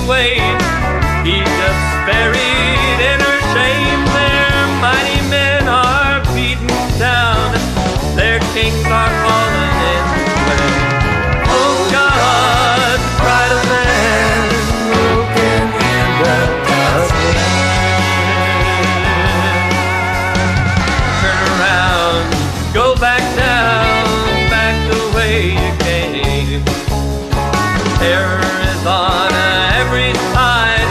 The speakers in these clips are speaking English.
waves. Egypt's buried in her shame. Their mighty men are beaten down. Their kings are fallen in sway. Oh God, pride of man, broken in the dust. Turn around, go back down, back the way you came. Terror is on every side.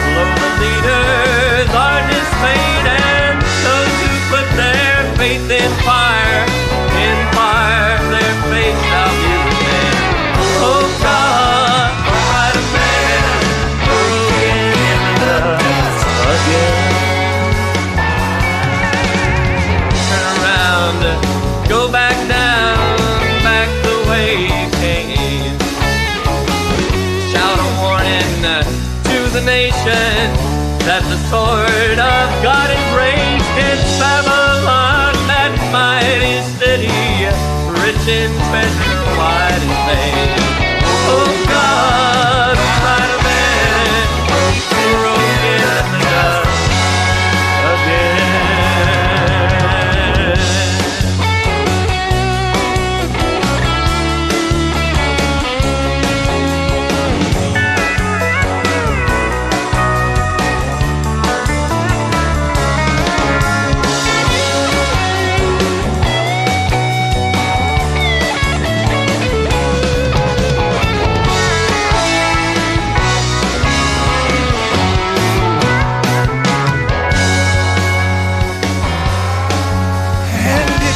Below the leaders are dismayed, and those who put their faith in fire, their faith shall be remain. Oh God, pride of man, broken in the dust again. Turn around, go back down, back the way you came. Shout a warning to the nation that the sword of God is raised against Babylon, that mighty city, rich in treasure, wide in fame. Oh God, pride of man, broken in the dust again.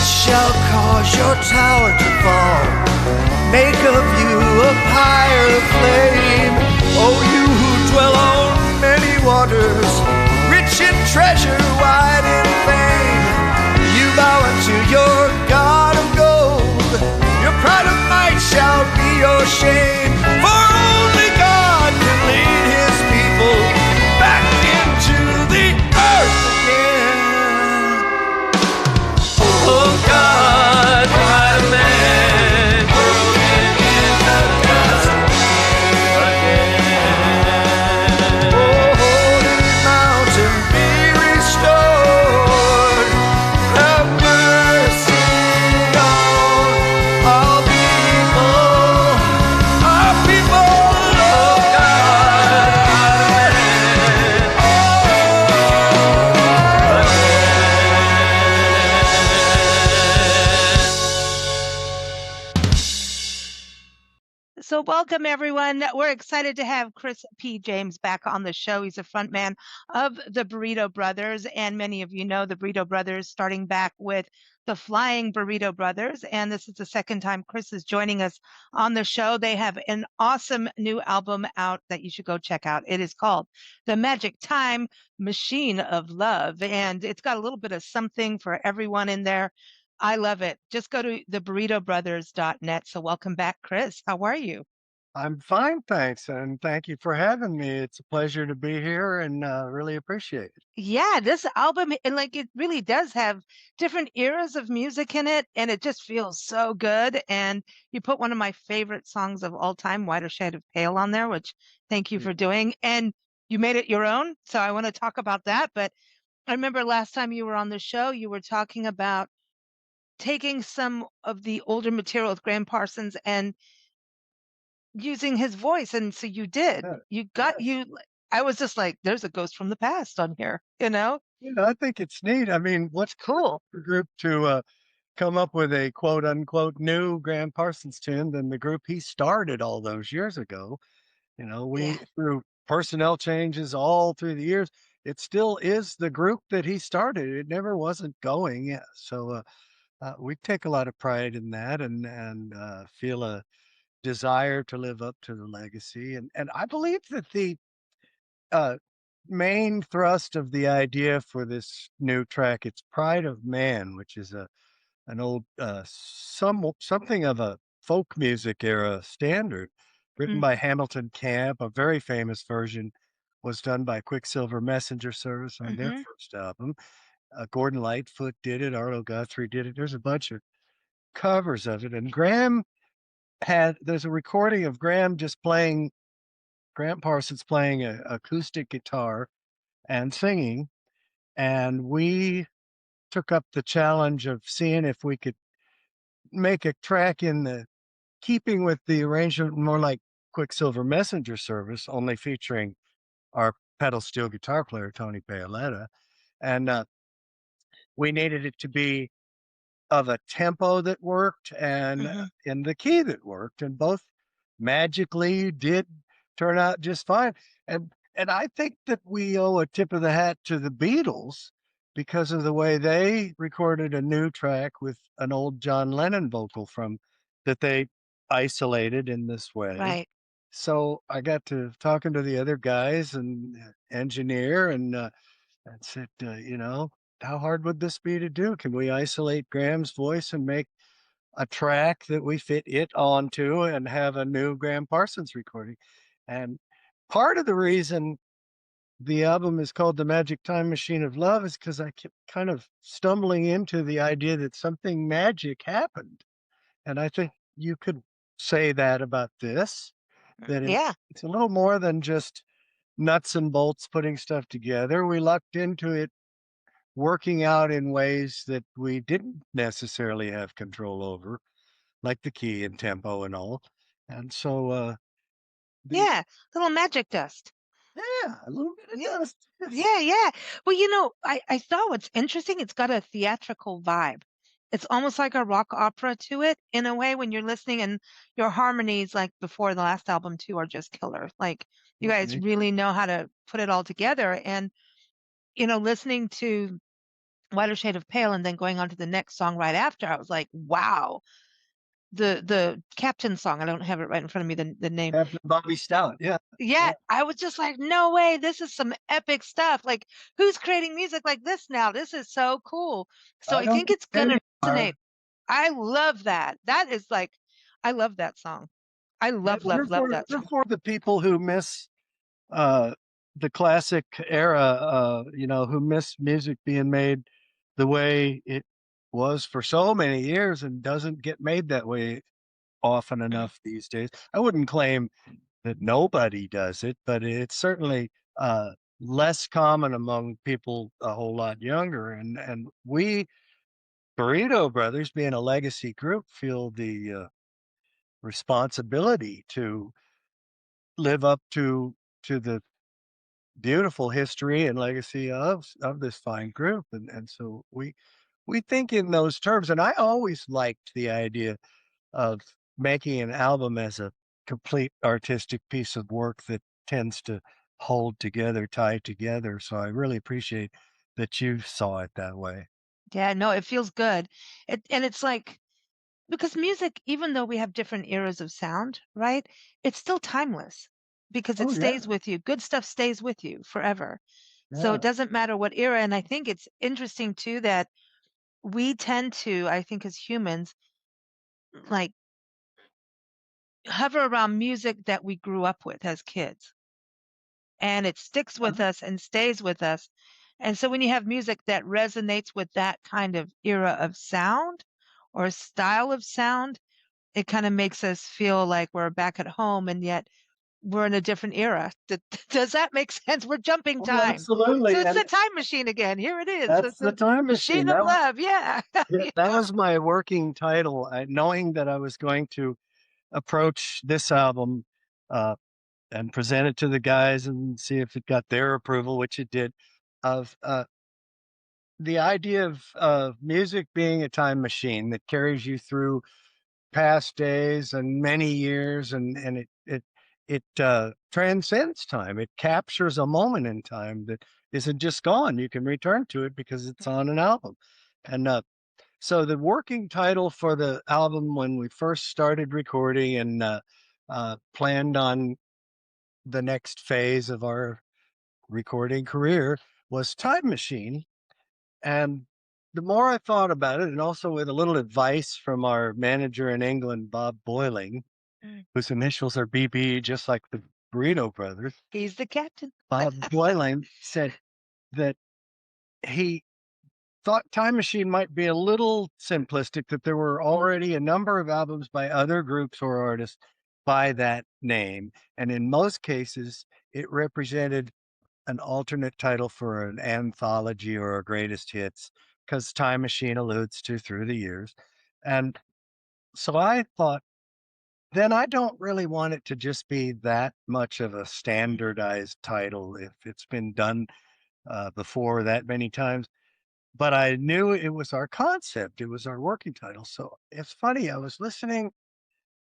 Shall cause your tower to fall, make of you a pyre of flame. Oh, you who dwell on many waters, rich in treasure, wide in fame, you bow unto your God of gold. Your pride of might shall be your shame, for only God can lead his people back into the earth again. Oh God, pride of man, broken in the dust again. Oh, holy mountain, be restored. Have mercy on our people, our people. Oh God, pride of So welcome, everyone. We're excited to have Chris P. James back on the show. He's a frontman of the Burrito Brothers, and many of you know the Burrito Brothers, starting back with the Flying Burrito Brothers. And this is the second time Chris is joining us on the show. They have an awesome new album out that you should go check out. It is called The Magic Time Machine of Love, and it's got a little bit of something for everyone in there. I love it. Just go to theburritobrothers.net. So welcome back, Chris. How are you? I'm fine, thanks, and thank you for having me. It's a pleasure to be here and really appreciate it. Yeah, this album, and like it really does have different eras of music in it, and it just feels so good. And you put one of my favorite songs of all time, Whiter Shade of Pale, on there, which thank you Mm. for doing. And you made it your own. So I want to talk about that. But I remember last time you were on the show, you were talking about taking some of the older material with Gram Parsons and using his voice. And so you did. Yeah, You got yes. you. I was just like, there's a ghost from the past on here, you know? I think it's neat. I mean, what's Cool. the group to come up with a quote unquote new Grand Parsons tune than the group he started all those years ago? Yeah. We through personnel changes all through the years, it still is the group that he started. It never wasn't going. Yeah. So we take a lot of pride in that and feel a desire to live up to the legacy. And I believe that the uh, main thrust of the idea for this new track, it's Pride of Man, which is an old something of a folk music era standard written Mm, by Hamilton Camp. A very famous version was done by Quicksilver Messenger Service on their mhm. first album. Gordon Lightfoot did it. Arlo Guthrie did it. There's a bunch of covers of it. And Graham there's a recording of Graham just playing Gram Parsons playing a acoustic guitar and singing, and we took up the challenge of seeing if we could make a track in the keeping with the arrangement, more like Quicksilver Messenger Service, only featuring our pedal steel guitar player, Tony Paoletta. And we needed it to be of a tempo that worked and Hmm. in the key that worked, and both magically did turn out just fine. And I think that we owe a tip of the hat to the Beatles because of the way they recorded a new track with an old John Lennon vocal from that they isolated in this way. Right. So I got to talking to the other guys and engineer and said, how hard would this be to do? Can we isolate Graham's voice and make a track that we fit it onto and have a new Gram Parsons recording? And part of the reason the album is called The Magic Time Machine of Love is because I kept kind of stumbling into the idea that something magic happened. And I think you could say that about this, that Yeah. it's a little more than just nuts and bolts putting stuff together. We lucked into it working out in ways that we didn't necessarily have control over, like the key and tempo and all. And so, the Yeah. Little magic dust. yeah, a little bit of Yeah. dust. Yeah. Yeah. Well, I thought what's interesting, it's got a theatrical vibe. It's almost like a rock opera to it in a way when you're listening, and your harmonies, like before the last album too, are just killer. Like you guys Okay. really know how to put it all together. And, listening to Whiter Shade of Pale and then going on to the next song right after, I was like, wow. The Captain song, I don't have it right in front of me, the name. Captain Bobby Stout. Yeah. Yeah, Yeah. I was just like, no way, this is some epic stuff. Like, who's creating music like this now? This is so cool. So I I don't think think it's any gonna resonate. are. I love that. That is like, I love that song. I Yeah, love, love, love that we're song. for the people who miss uh the classic era, who miss music being made the way it was for so many years and doesn't get made that way often enough these days. I wouldn't claim that nobody does it, but it's certainly less common among people a whole lot younger. And we Burrito Brothers, being a legacy group, feel the responsibility to live up to the beautiful history and legacy of this fine group, and so we think in those terms. And I always liked the idea of making an album as a complete artistic piece of work that tends to hold together, tie together. So I really appreciate that you saw it that way. Yeah, no, it feels good. And it's like, because music, even though we have different eras of sound, right? It's still timeless because it Oh yeah, stays with you. Good stuff stays with you forever. So it yeah. doesn't matter what era. And I think it's interesting too that we tend to, I think as humans, like hover around music that we grew up with as kids. And it sticks with us and stays with us. And so when you have music that resonates with that kind of era of sound or style of sound, it kind of makes us feel like we're back at home, and yet we're in a different era. Does that make sense? We're jumping Oh, time. So absolutely. it's And the time machine again. Here it is. that's It's the the time machine. machine of love. Yeah. Yeah, that was my working title. Knowing that I was going to approach this album uh, and present it to the guys and see if it got their approval, which it did, of the idea of music being a time machine that carries you through past days and many years, and it transcends time. It captures a moment in time that isn't just gone. You can return to it because it's on an album. And so the working title for the album when we first started recording and planned on the next phase of our recording career was Time Machine. And the more I thought about it, and also with a little advice from our manager in England, Bob Boiling, Mm. whose initials are BB, just like the Burrito Brothers, He's the captain. Bob Boiling said that he thought Time Machine might be a little simplistic, that there were already a number of albums by other groups or artists by that name. And in most cases, it represented an alternate title for an anthology or a greatest hits, because Time Machine alludes to Through the Years. And so I thought, then I don't really want it to just be that much of a standardized title if it's been done before that many times. But I knew it was our concept, it was our working title. So it's funny, I was listening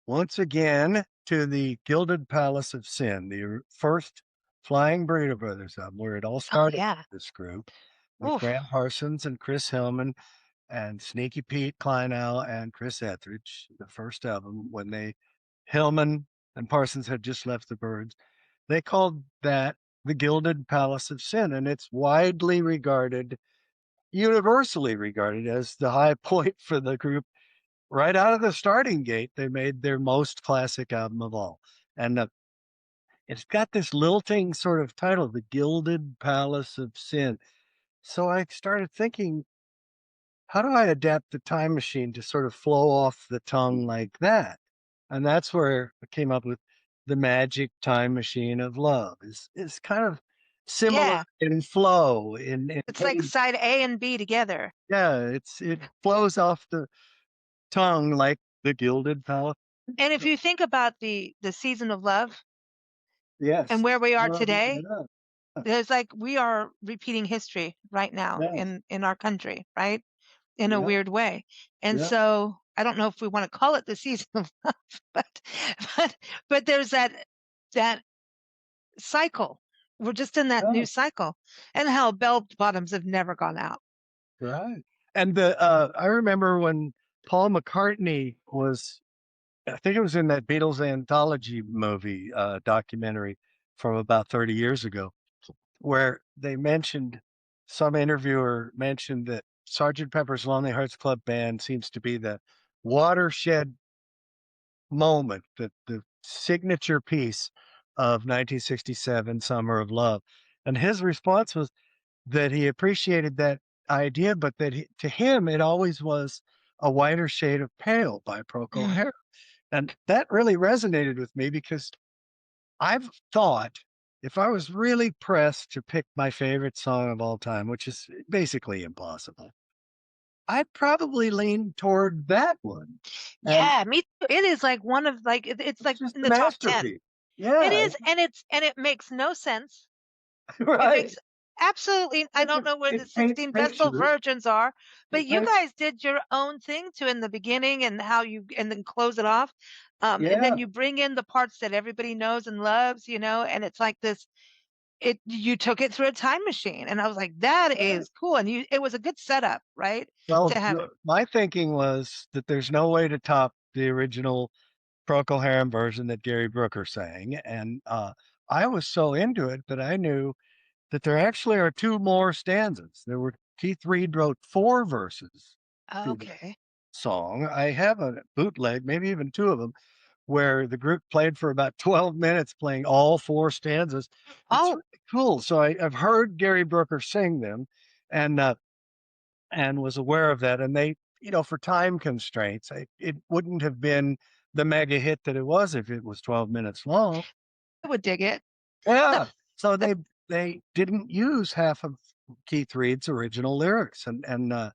once again to the Gilded Palace of Sin, the first Flying Burrito Brothers album, where it all Oh started yeah. with this group with Oof. Gram Parsons and Chris Hillman and Sneaky Pete Kleinow and Chris Etheridge, the first album when Hillman and Parsons had just left the Byrds. They called that the Gilded Palace of Sin, and it's widely regarded, universally regarded as the high point for the group. Right out of the starting gate, they made their most classic album of all. And it's got this lilting sort of title, The Gilded Palace of Sin. So I started thinking, how do I adapt the Time Machine to sort of flow off the tongue like that? And that's where I came up with the magic time machine of love. Is kind of similar Yeah. in flow. In It's like side A and B together. yeah, it flows off the tongue like the Gilded Palace. And if you think about the season of love Yes. and where we are Well, today, yeah. there's like we are repeating history right now Yeah. in our country, right? In a Yeah. weird way. And Yeah. so I don't know if we want to call it the season of love, but but but there's that cycle. We're just in that Yeah. new cycle. And hell, bell bottoms have never gone out. Right. And I remember when Paul McCartney was, I think it was in that Beatles anthology movie documentary from about 30 years ago, where they mentioned, some interviewer mentioned that Sergeant Pepper's Lonely Hearts Club Band seems to be the watershed moment, the signature piece of 1967 Summer of Love. And his response was that he appreciated that idea, but that to him, it always was A Whiter Shade of Pale by Procol Mm. Harum. And that really resonated with me because I've thought, if I was really pressed to pick my favorite song of all time, which is basically impossible, I'd probably lean toward that one. And Yeah, me too. It is like one of like it's it's like just in a the top 10. masterpiece. It Yeah, is, and it makes no sense. It right. makes absolutely, I don't know where the It paints 16 Vestal pictures. Virgins are, but It you paints, guys did your own thing to in the beginning and how you and then close it off. And then yeah, you bring in the parts that everybody knows and loves, and it's like this it you took it through a time machine. And I was like, that right. is cool. And it was a good setup, right? Well, To have it. my thinking was that there's no way to top the original Procol Harum version that Gary Brooker sang, and I was so into it that I knew that there actually are two more stanzas. There were Keith Reed wrote 4 verses to the Okay. song. I have a bootleg, maybe even 2 of them, where the group played for about 12 minutes playing all 4 stanzas. It's Oh, really cool. So I've heard Gary Brooker sing them, and was aware of that. And they, for time constraints, it wouldn't have been the mega hit that it was if it was 12 minutes long. I would dig it. Yeah. So they didn't use half of Keith Reed's original lyrics. And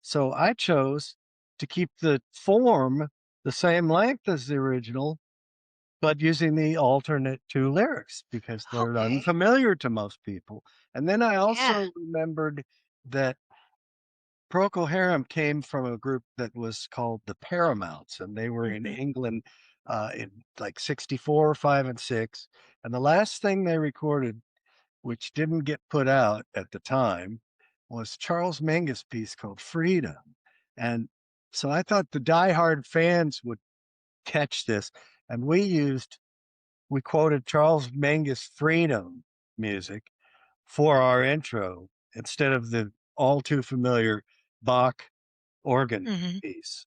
so I chose to keep the form the same length as the original, but using the alternate 2 lyrics because they're Okay. unfamiliar to most people. And then I Yeah. also remembered that Procol Harum came from a group that was called the Paramounts, and they were in Mhm. England in like 64, 5, and 6. And the last thing they recorded, which didn't get put out at the time, was Charles Mingus' piece called Freedom. And so I thought the diehard fans would catch this. And we quoted Charles Mingus' Freedom music for our intro instead of the all too familiar Bach organ Mhm. piece.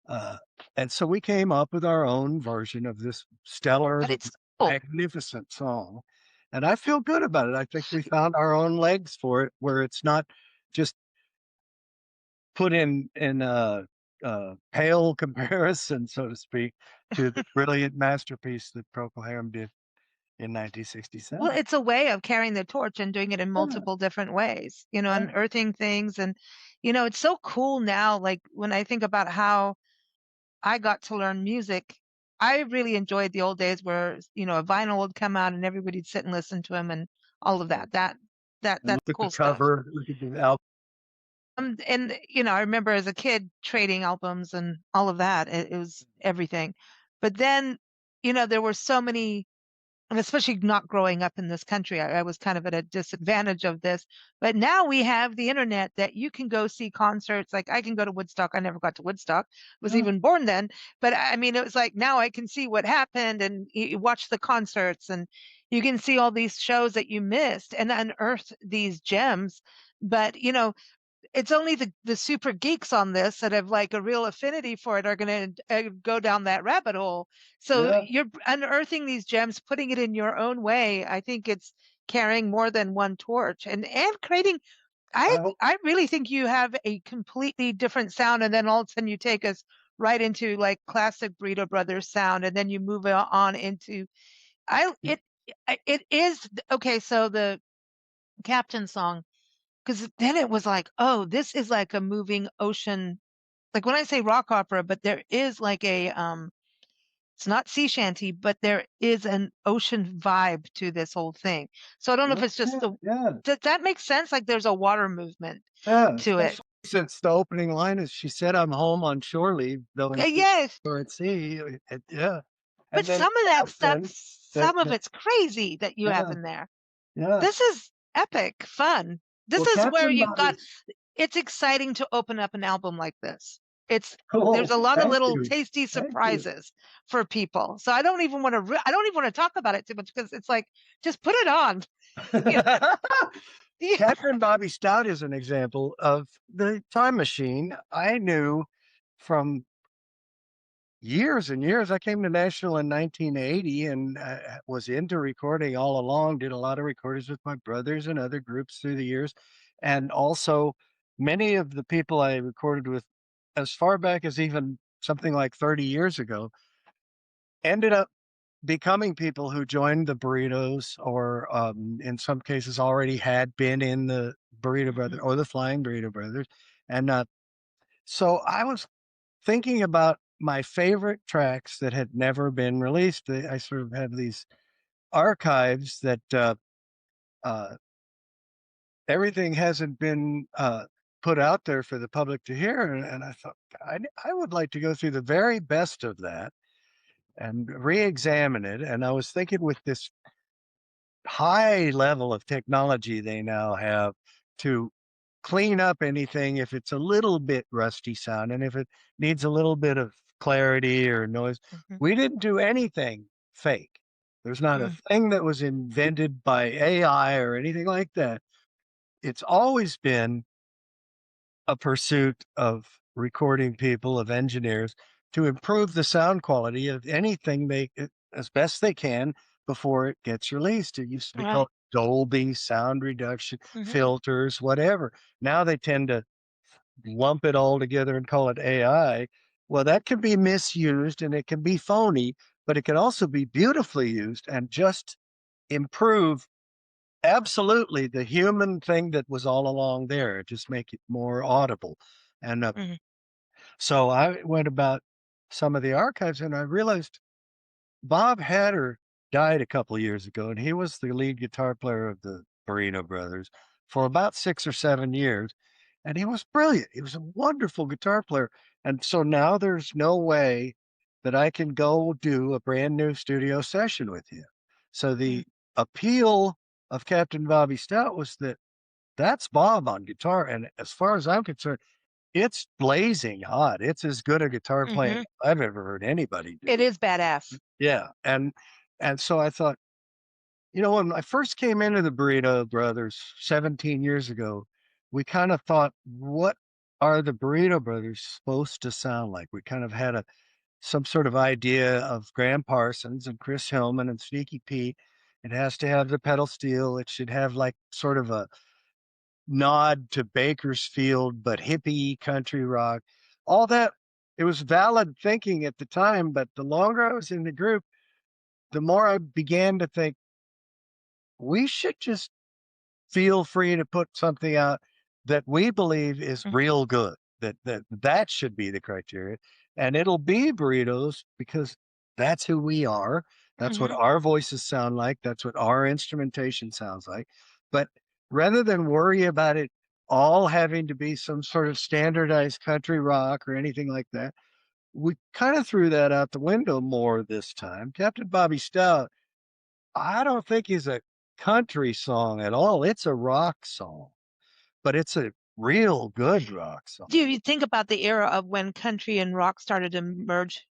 Uh, and so we came up with our own version of this stellar, But it's cool. magnificent song. And I feel good about it. I think we found our own legs for it, where it's not just put in pale comparison, so to speak, to the brilliant masterpiece that Procol Harum did in Well, 1967. it's a way of carrying the torch and doing it in Yeah, multiple different ways, yeah, unearthing things. And, it's so cool now. Like when I think about how I got to learn music, I really enjoyed the old days where, a vinyl would come out and everybody'd sit and listen to him and all of yeah. that. And That's look at the cool stuff. cover, look at the album. And I remember as a kid trading albums and all of that. It was everything. But then, there were so many, and especially not growing up in this country, I was kind of at a disadvantage of this. But now we have the internet that you can go see concerts. Like I can go to Woodstock. I never got to Woodstock, was Yeah, even born then. But I mean, it was like now I can see what happened and you watch the concerts and you can see all these shows that you missed and unearth these gems. But, it's only the super geeks on this that have like a real affinity for it are going to go down that rabbit hole. So yeah. you're unearthing these gems, putting it in your own way. I think it's carrying more than one torch and creating. I I hope. I really think you have a completely different sound, and then all of a sudden you take us right into like classic Burrito Brothers sound, and then you move on into I it is okay. So the Captain song, because then it was like, oh, this is like a moving ocean. Like when I say rock opera, but there is like it's not sea shanty, but there is an ocean vibe to this whole thing. So I don't know if it's just Yeah, yeah, does that make sense? Like there's a water movement yeah. to it. Especially since the opening line is, "She said I'm home on shore leave, though in sea Yes, or at sea." Yeah, but and then some of that stuff, Captain, that, some of that, it's crazy that you have yeah, in there. yeah. This is epic fun. This Well, is where Captain you've got Bobby's it's exciting to open up an album like this. It's there's cool. a lot of Thank little you, tasty thank you. surprises for people. So I don't even want to I don't even want to talk about it too much because it's like just put it on. You know? Catherine Bobby Stout is an example of the time machine. I knew from years and years. I came to Nashville in 1980 and was into recording all along, did a lot of recordings with my brothers and other groups through the years. And also, many of the people I recorded with as far back as even something like 30 years ago ended up becoming people who joined the Burritos or in some cases already had been in the Burrito Brothers Mhm. or the Flying Burrito Brothers. And so I was thinking about my favorite tracks that had never been released. I sort of have these archives that uh, everything hasn't been put out there for the public to hear. And I thought, I would like to go through the very best of that and re-examine it. And I was thinking with this high level of technology they now have to clean up anything if it's a little bit rusty sound and if it needs a little bit of clarity or noise. Mhm. We didn't do anything fake. There's not a Mm. thing that was invented by AI or anything like that. It's always been a pursuit of recording people, of engineers, to improve the sound quality of anything as best they can before it gets released. It used to be called Right. Dolby, sound reduction, Mhm. filters, whatever. Now they tend to lump it all together and call it AI. Well, that can be misused and it can be phony, but it can also be beautifully used and just improve absolutely the human thing that was all along there, just make it more audible. And Mhm. so I went about some of the archives and I realized Bob Hatter died a couple of years ago, and he was the lead guitar player of the Burrito Brothers for about 6 or 7 years. And he was brilliant. He was a wonderful guitar player. And so now there's no way that I can go do a brand new studio session with you. So Mhm. the appeal of Captain Bobby Stout was that that's Bob on guitar. And as far as I'm concerned, it's blazing hot. It's as good a guitar playing Mhm. I've ever heard anybody It do. is badass. Yeah. And so I thought, when I first came into the Burrito Brothers 17 years ago, we kind of thought, what are the Burrito Brothers supposed to sound like? We kind of had some sort of idea of Gram Parsons and Chris Hillman and Sneaky Pete. It has to have the pedal steel. It should have like sort of a nod to Bakersfield, but hippie country rock. All that it was valid thinking at the time, but the longer I was in the group, the more I began to think we should just feel free to put something out that we believe is Mhm. real good. That should be the criteria, and it'll be Burritos because that's who we are. That's what Mhm. our voices sound like. That's what our instrumentation sounds like. But rather than worry about it all having to be some sort of standardized country rock or anything like that, we kind of threw that out the window more this time. Captain Bobby Stout, I don't think is a country song at all. It's a rock song, but it's a real good rock song. Do you think about the era of when country and rock started to merge?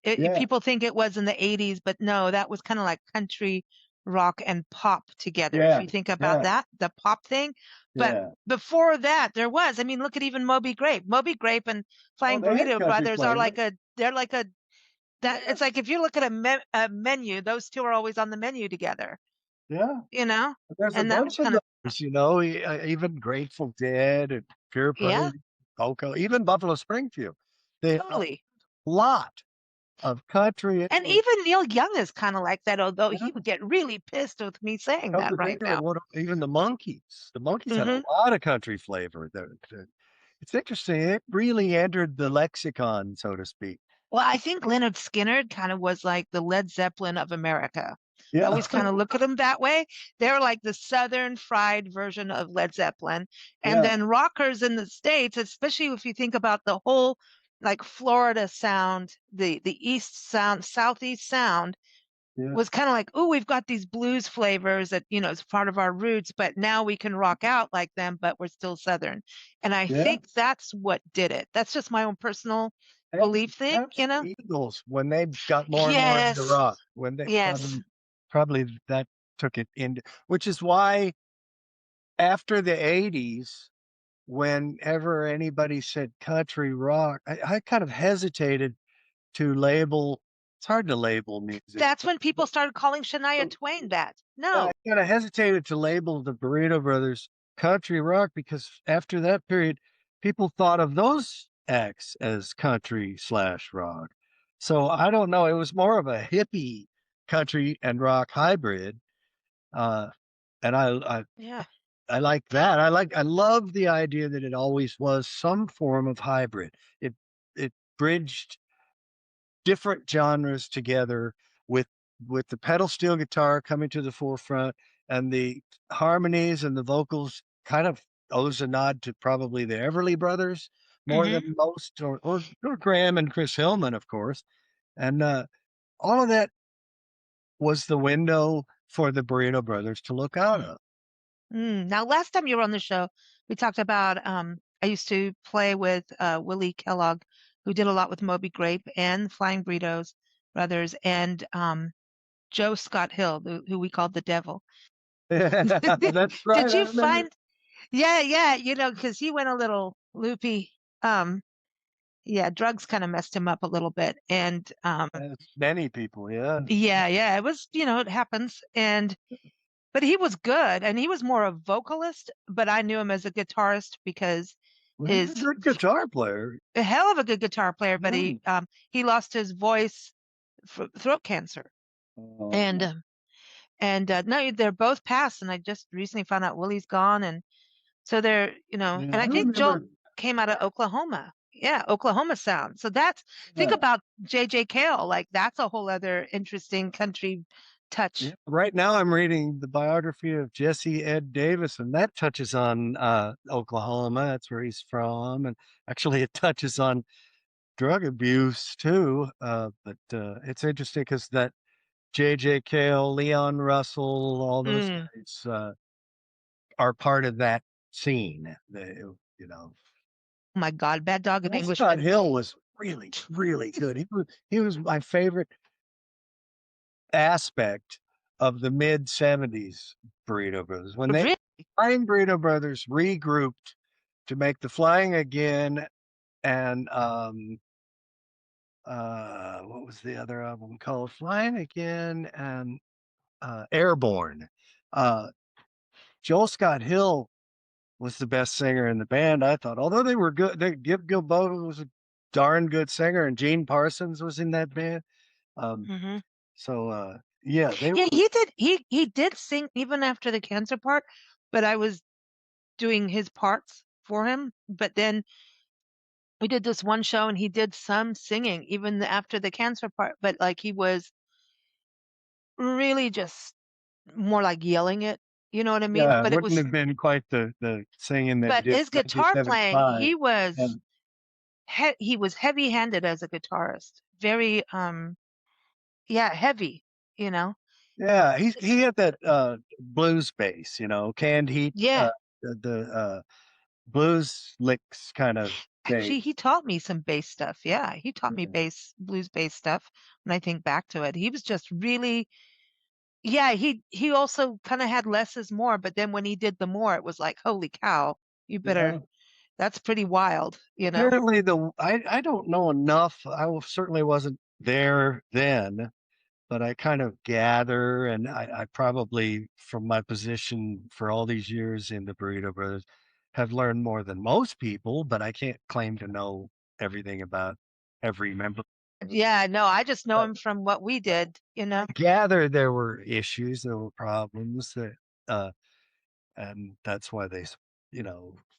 Yeah, People think it was in the 80s, but no, that was kind of like country, rock, and pop together. If yeah, you think about yeah, that, the pop thing. But yeah. before that, there was. I mean, look at even Moby Grape. Moby Grape and Oh, Flying they had Burrito country Brothers are flavor. like they're like a, that Yeah, it's like if you look at a menu, those two are always on the menu together, yeah. you know? There's a And that bunch was of kind of, those, even Grateful Dead and Pure yeah, Praise, Coco, even Buffalo Springfield. They a totally. lot of country And influence. even Neil Young is kind of like that, although Yeah. he would get really pissed with me saying Come that to right think of it, now. what even the Monkees. The Monkees had a Hmm. lot of country flavor. It's interesting. It really entered the lexicon, so to speak. Well, I think Leonard Skinner kind of was like the Led Zeppelin of America. I Yeah. always kind of look at them that way. They're like the Southern fried version of Led Zeppelin. And Yeah. then rockers in the States, especially if you think about the whole like Florida sound, the East sound, Southeast sound, Yeah. was kind of like, oh, we've got these blues flavors that, is part of our roots, but now we can rock out like them, but we're still Southern. And I Yeah. think that's what did it. That's just my own personal And belief thing, perhaps the Eagles, when they got more and more into Yes. rock, when they Yes. probably that took it into, which is why after the 80s, whenever anybody said country rock, I kind of hesitated to label, it's hard to label music. That's when people started calling Shania Twain that. Yeah, No. I kind of hesitated to label the Burrito Brothers country rock because after that period, people thought of those acts as country/rock. So I don't know. It was more of a hippie country and rock hybrid, uh, and Yeah. I like that. I love the idea that it always was some form of hybrid. It bridged different genres together with the pedal steel guitar coming to the forefront and the harmonies and the vocals kind of owes a nod to probably the Everly Brothers more Hmm. than most, or Graham and Chris Hillman, of course. And all of that was the window for the Burrito Brothers to look out of. Now, last time you were on the show, we talked about I used to play with Willie Kellogg, who did a lot with Moby Grape and Flying Burritos Brothers, and Joe Scott Hill, who we called the Devil. That's right. Did I you remember. find? Yeah, yeah, because he went a little loopy. Um, yeah, drugs kind of messed him up a little bit, and As many people, yeah. yeah, yeah, it was, it happens, and but he was good, and he was more a vocalist, but I knew him as a guitarist because Well, he's a his good guitar player. a hell of a good guitar player, but Yeah. he lost his voice for throat cancer, Oh, and no, they're both passed, and I just recently found out Willie's gone, and so they're, yeah, and I I think Joel remember. came out of Oklahoma. Yeah, Oklahoma sound. So think Yeah. about J.J. Cale, like that's a whole other interesting country Yeah. touch. Right now, I'm reading the biography of Jesse Ed Davis, and that touches on Oklahoma. That's where he's from, and actually, it touches on drug abuse too. But it's interesting because that J.J. Cale, Leon Russell, all those Mm. guys are part of that scene. You know, Oh my God, Bad Dog and Scott Englishman. Hill was really, really good. He was my favorite aspect of the mid 70s Burrito Brothers. When they Really? Flying Burrito Brothers regrouped to make the Flying Again and what was the other album called? Flying Again and Airborne. Uh Joel Scott Hill was the best singer in the band, I thought. Although they were good, Gib Gilboa was a darn good singer, and Gene Parsons was in that band. Um, Hmm. so yeah, they Yeah, were. he did sing even after the cancer part, but I was doing his parts for him. But then we did this one show and he did some singing even after the cancer part, but like he was really just more like yelling it, you know what I mean? Yeah, it But it wouldn't was, have been quite the singing that he but did his in guitar playing, 1975. And he was heavy-handed as a guitarist. Very yeah, heavy, you know. yeah, he had that blues bass, canned heat, Yeah. the blues licks kind of bass. Actually, he taught me some bass stuff. Yeah, he taught me Yeah. blues bass stuff. When I think back to it, he was just really, yeah, he also kind of had less is more, but then when he did the more, it was like, holy cow, you better, Yeah. that's pretty wild, you know? Apparently, I don't know enough. Certainly wasn't there then, but I kind of gather, and I probably, from my position for all these years in the Burrito Brothers, have learned more than most people, but I can't claim to know everything about every member. Yeah, no, I just know But him from what we did, you I know? gather there were issues, there were problems uh, and that's why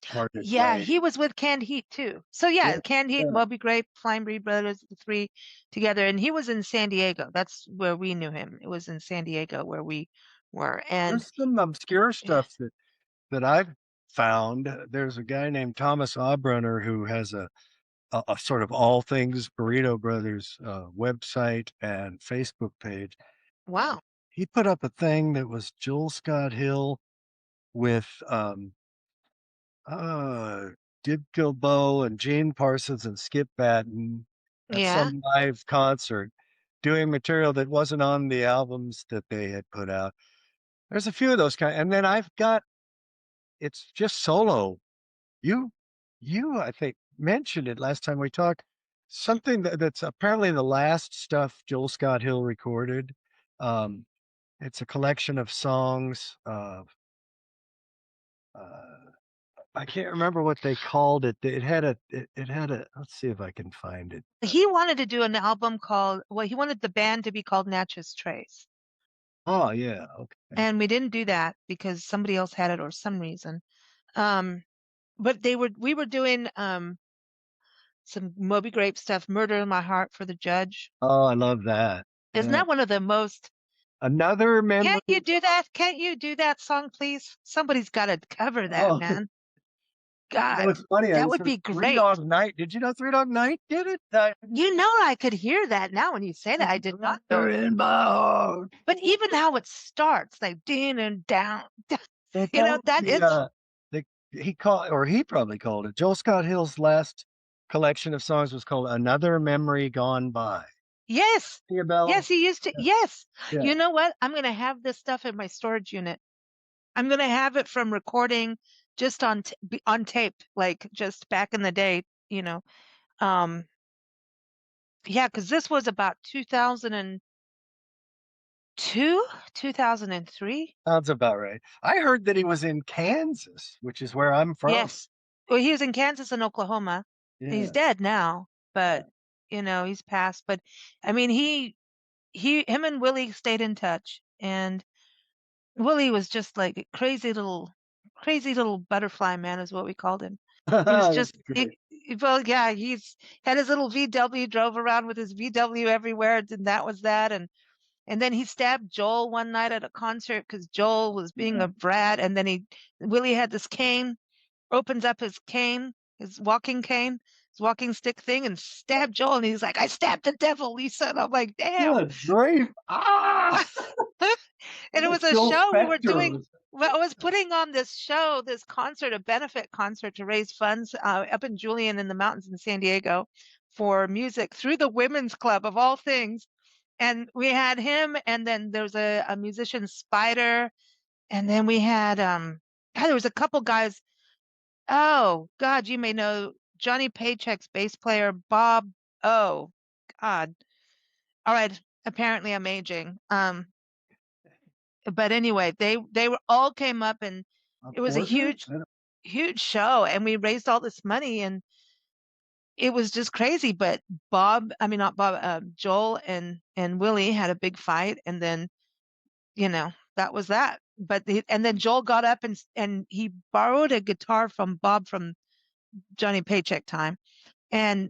parted Yeah, ways. he was with Canned Heat too. So Yeah, yeah, Canned Heat, yeah. Moby Grape, Flying Burrito Brothers, the three together, and he was in San Diego. That's where we knew him. It was in San Diego where we were, and There's some obscure stuff that I've found. There's a guy named Thomas Aubrunner who has a sort of all things Burrito Brothers website and Facebook page. wow, He put up a thing that was Joel Scott Hill with uh, Dib Gilboa and Gene Parsons and Skip Batten at yeah. some live concert doing material that wasn't on the albums that they had put out. There's a few of those and then I've got it's just solo. You I think mentioned it last time we talked. Something that's apparently the last stuff Joel Scott Hill recorded. Um, it's a collection of songs of uh, I can't remember what they called it. It had a let's see if I can find it. He wanted to do an album called, well, he wanted the band to be called Natchez Trace. Oh yeah, okay. And we didn't do that because somebody else had it or some reason. Um, but we were doing some Moby Grape stuff, Murder in My Heart for the Judge. Oh, I love that. Isn't Yeah. that one of the most, Another memory. can't you do that? Can't you do that song, please? Somebody's got to cover that, Oh, man. God, it's funny. I that would sort of be Three great. Dog Night. Did you know Three Dog Night did it? You know, I could hear that now when you say that. I did not know. They're in my heart. But even how it starts, like din and down, They you know, called that is, he probably called it. Joel Scott Hill's last collection of songs was called Another Memory Gone By. yes. See a bell? Yes, he used to. Yes. Yeah. You know what? I'm going to have this stuff in my storage unit. I'm going to have it from recording just on tape, like just back in the day, you know. Um, yeah, because this was about 2002, 2003. Sounds about right. I heard that he was in Kansas, which is where I'm from. Yes. Well, he was in Kansas and Oklahoma. He's Yeah. dead now, but you know, he's passed. But I mean, him and Willie stayed in touch, and Willie was just like a crazy little butterfly man, is what we called him. He was That's just, great. well, yeah, he's had his little VW, drove around with his VW everywhere, and that was that. And then he stabbed Joel one night at a concert because Joel was being a brat. And then Willie had this cane, opens up his cane, his walking stick thing, and stabbed Joel. And he's like, I stabbed the devil, Lisa. And I'm like, damn. Good grief. Ah! And it was a Joel show we were Spector doing. was- Well, I was putting on this show, this concert, a benefit concert to raise funds up in Julian in the mountains in San Diego for music through the Women's Club of all things. And we had him, and then there was a musician, Spider, and then we had God, there was a couple guys. Oh God, you may know Johnny Paycheck's bass player, Bob. Oh God. All right. Apparently I'm aging. But anyway, they were all came up, and it was a Porter? huge show, and we raised all this money, and it was just crazy. But not Bob, Joel and Willie had a big fight, and then that was that. And then Joel got up and he borrowed a guitar from Bob from Johnny Paycheck time, and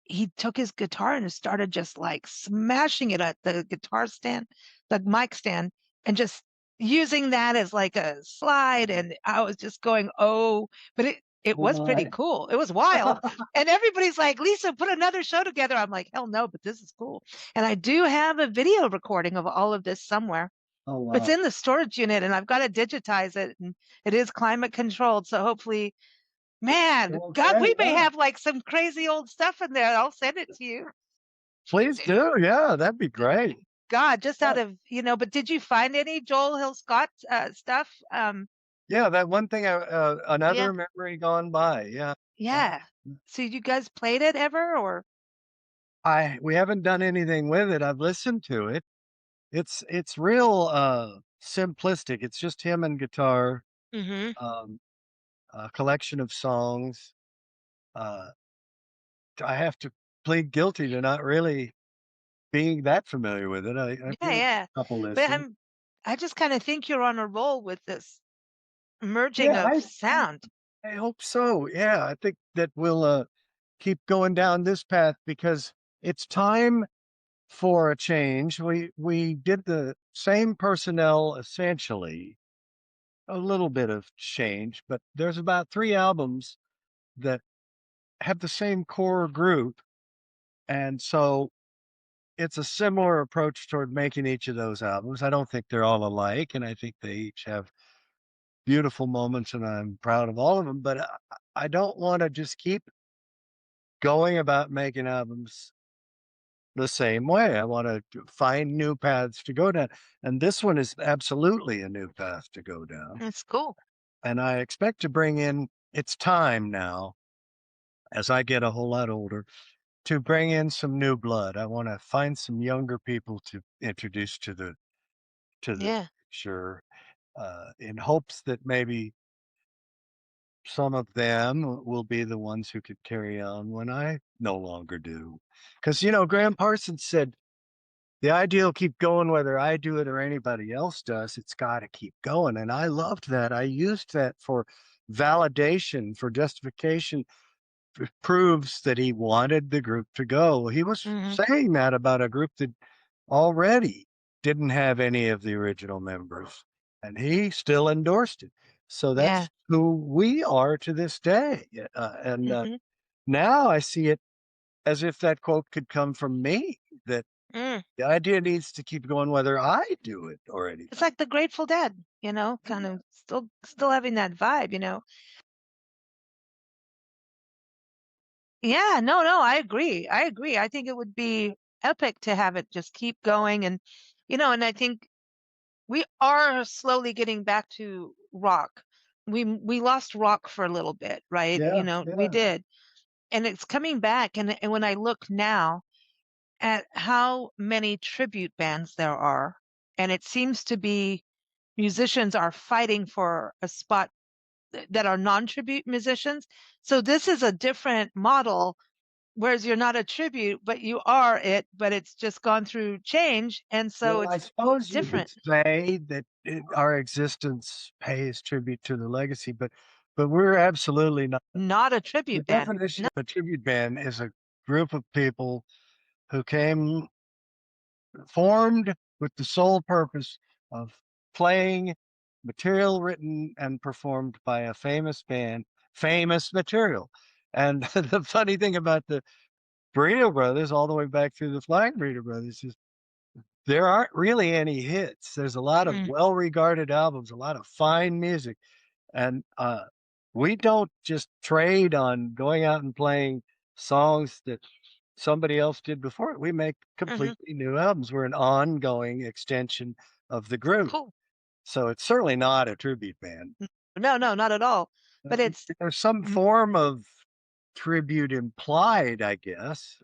he took his guitar and started just like smashing it at the guitar stand, the mic stand, and just using that as like a slide. And I was just going, oh, but it was pretty cool. It was wild. And everybody's like, Lisa, put another show together. I'm like, hell no, but this is cool. And I do have a video recording of all of this somewhere. Oh, wow. It's in the storage unit, and I've got to digitize it, and it is climate controlled. So hopefully, man, God, we may have like some crazy old stuff in there. I'll send it to you. Please do. Yeah, that'd be great. God, just out of, but did you find any Joel Hill Scott stuff? Yeah, that one thing, another memory gone by. Yeah. Yeah. So you guys played it ever, or? We haven't done anything with it. I've listened to it. It's real simplistic. It's just him and guitar, a collection of songs. I have to plead guilty to not really being that familiar with it. I Yeah. a couple But listens. I just kind of think you're on a roll with this merging of sound. I hope so. Yeah, I think that we'll keep going down this path because it's time for a change. We did the same personnel essentially, a little bit of change, but there's about 3 albums that have the same core group, and so it's a similar approach toward making each of those albums. I don't think they're all alike, and I think they each have beautiful moments, and I'm proud of all of them, but I don't wanna just keep going about making albums the same way. I wanna find new paths to go down, and this one is absolutely a new path to go down, That's cool. and I expect to bring in it's time now, as I get a whole lot older, to bring in some new blood. I wanna find some younger people to introduce to the Yeah. picture, in hopes that maybe some of them will be the ones who could carry on when I no longer do. Because, Gram Parsons said, the idea will keep going whether I do it or anybody else does. It's got to keep going. And I loved that. I used that for validation, for justification. It proves that he wanted the group to go. He was saying that about a group that already didn't have any of the original members, and he still endorsed it. So that's who we are to this day. Now I see it as if that quote could come from me, that the idea needs to keep going whether I do it or anything. It's like the Grateful Dead, kind of still having that vibe, Yeah, no, I agree. I think it would be epic to have it just keep going. And, and I think we are slowly getting back to rock. We lost rock for a little bit, right? We did. And it's coming back. And when I look now at how many tribute bands there are, and it seems to be musicians are fighting for a spot that are non-tribute musicians. So this is a different model, whereas you're not a tribute, but you are it, but it's just gone through change. And so I it's suppose different. you could say that our existence pays tribute to the legacy, but we're absolutely not a tribute the band. definition of a tribute band is a group of people who formed with the sole purpose of playing material written and performed by a famous band, famous material. And the funny thing about the Burrito Brothers, all the way back through the Flying Burrito Brothers, is there aren't really any hits. There's a lot of well-regarded albums, a lot of fine music, and we don't just trade on going out and playing songs that somebody else did before it. We make completely new albums. We're an ongoing extension of the group. Cool. So it's certainly not a tribute band. No, not at all. But there's some form of tribute implied, I guess.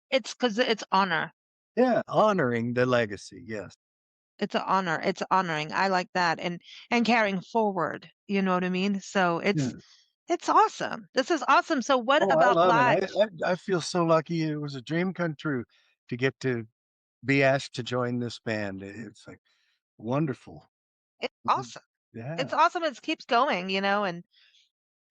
It's because it's honor. Yeah, honoring the legacy. Yes. It's an honor. It's honoring. I like that. And carrying forward. You know what I mean? So It's awesome. This is awesome. So what Oh, I about love it. live? I feel so lucky. It was a dream come true to get to be asked to join this band. It's like wonderful. It's Mhm. awesome. Yeah. It's awesome. It keeps going, and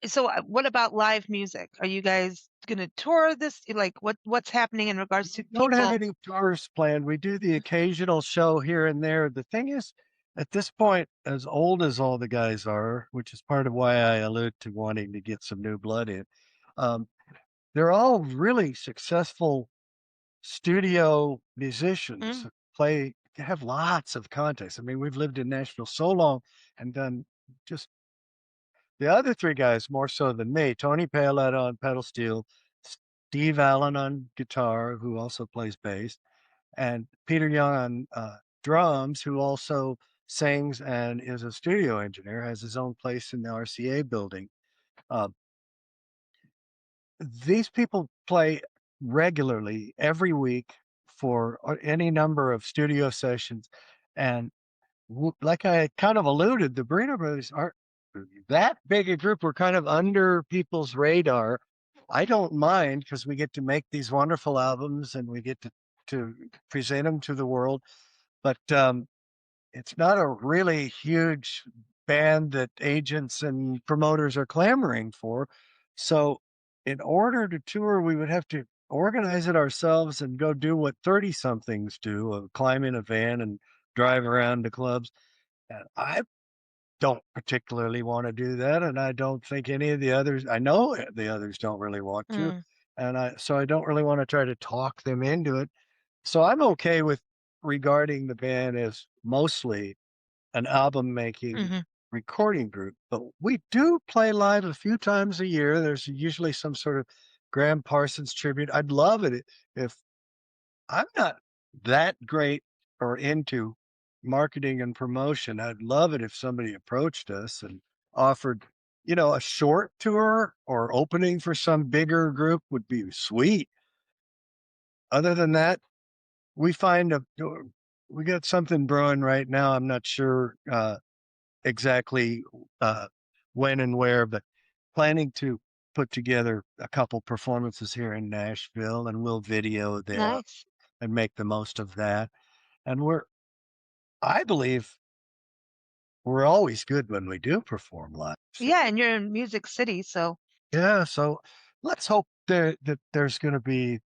so what about live music? Are you guys going to tour this? Like what's happening in regards to We don't have people? any tours planned. We do the occasional show here and there. The thing is, at this point, as old as all the guys are, which is part of why I allude to wanting to get some new blood in, um, they're all really successful studio musicians Mm, who have lots of contacts. I mean, we've lived in Nashville so long and done just the other three guys more so than me. Tony Paoletta on pedal steel, Steve Allen on guitar, who also plays bass, and Peter Young on drums, who also sings and is a studio engineer, has his own place in the RCA building. Uh, these people play regularly every week for any number of studio sessions. And like I kind of alluded, the Burrito Brothers aren't that big a group. We're kind of under people's radar. I don't mind because we get to make these wonderful albums and we get to present them to the world. But it's not a really huge band that agents and promoters are clamoring for. So, in order to tour, we would have to organize it ourselves and go do what 30 somethings do, climb in a van and drive around to clubs. And I don't particularly want to do that. And I don't think any of the others, I know the others don't really want to. mm, So I don't really want to try to talk them into it. So I'm okay with regarding the band as mostly an album making hmm. recording group, but we do play live a few times a year. There's usually some sort of Gram Parsons tribute. I'd love it if I'm not that great or into marketing and promotion. I'd love it if somebody approached us and offered, a short tour or opening for some bigger group would be sweet. Other than that, we find we got something brewing right now. I'm not sure exactly uh, when and where, but planning to put together a couple performances here in Nashville, and we'll video them Nice. and make the most of that. And I believe we're always good when we do perform live. So Yeah, and you're in Music City, so yeah, so let's hope that there's going to be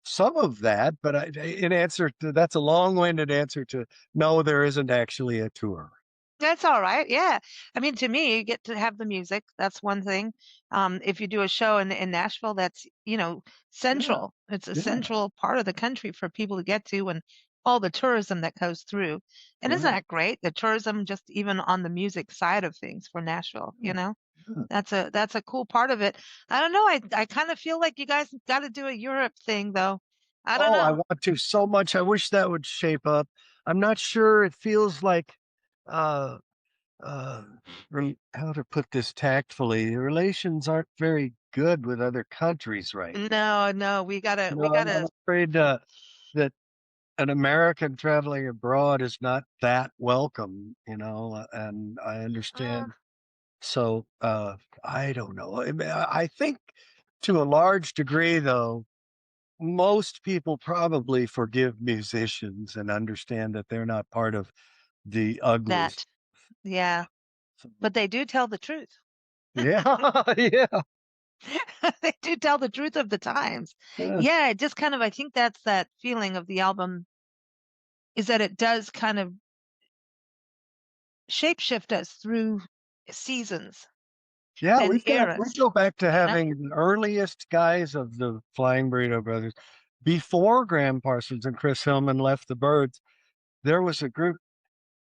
some of that. But in answer to that's a long-winded answer to no, there isn't actually a tour. that's all right. Yeah. I mean, to me, you get to have the music. That's one thing. If you do a show in Nashville, that's, Yeah, central. It's a yeah, central part of the country for people to get to and all the tourism that goes through. And isn't right. that great? The tourism just even on the music side of things for Nashville, Yeah, yeah. That's a cool part of it. I don't know. I kind of feel like you guys got to do a Europe thing though. I don't Oh, I know. want to so much. I wish that would shape up. I'm not sure. It feels like, uh, uh, how to put this tactfully, the relations aren't very good with other countries right now. No, no, we I'm gotta afraid that an American traveling abroad is not that welcome, and I uh, understand. So, I don't know. I think to a large degree, though, most people probably forgive musicians and understand that they're not part of the ugly. that. Yeah. So, But they do tell the truth. yeah, yeah. They do tell the truth of the times. Yeah. Yeah, it just kind of I think that's that feeling of the album is that it does kind of shapeshift us through seasons Yeah, and we eras. go back to You know? having the earliest guys of the Flying Burrito Brothers before Gram Parsons and Chris Hillman left the Birds. There was a group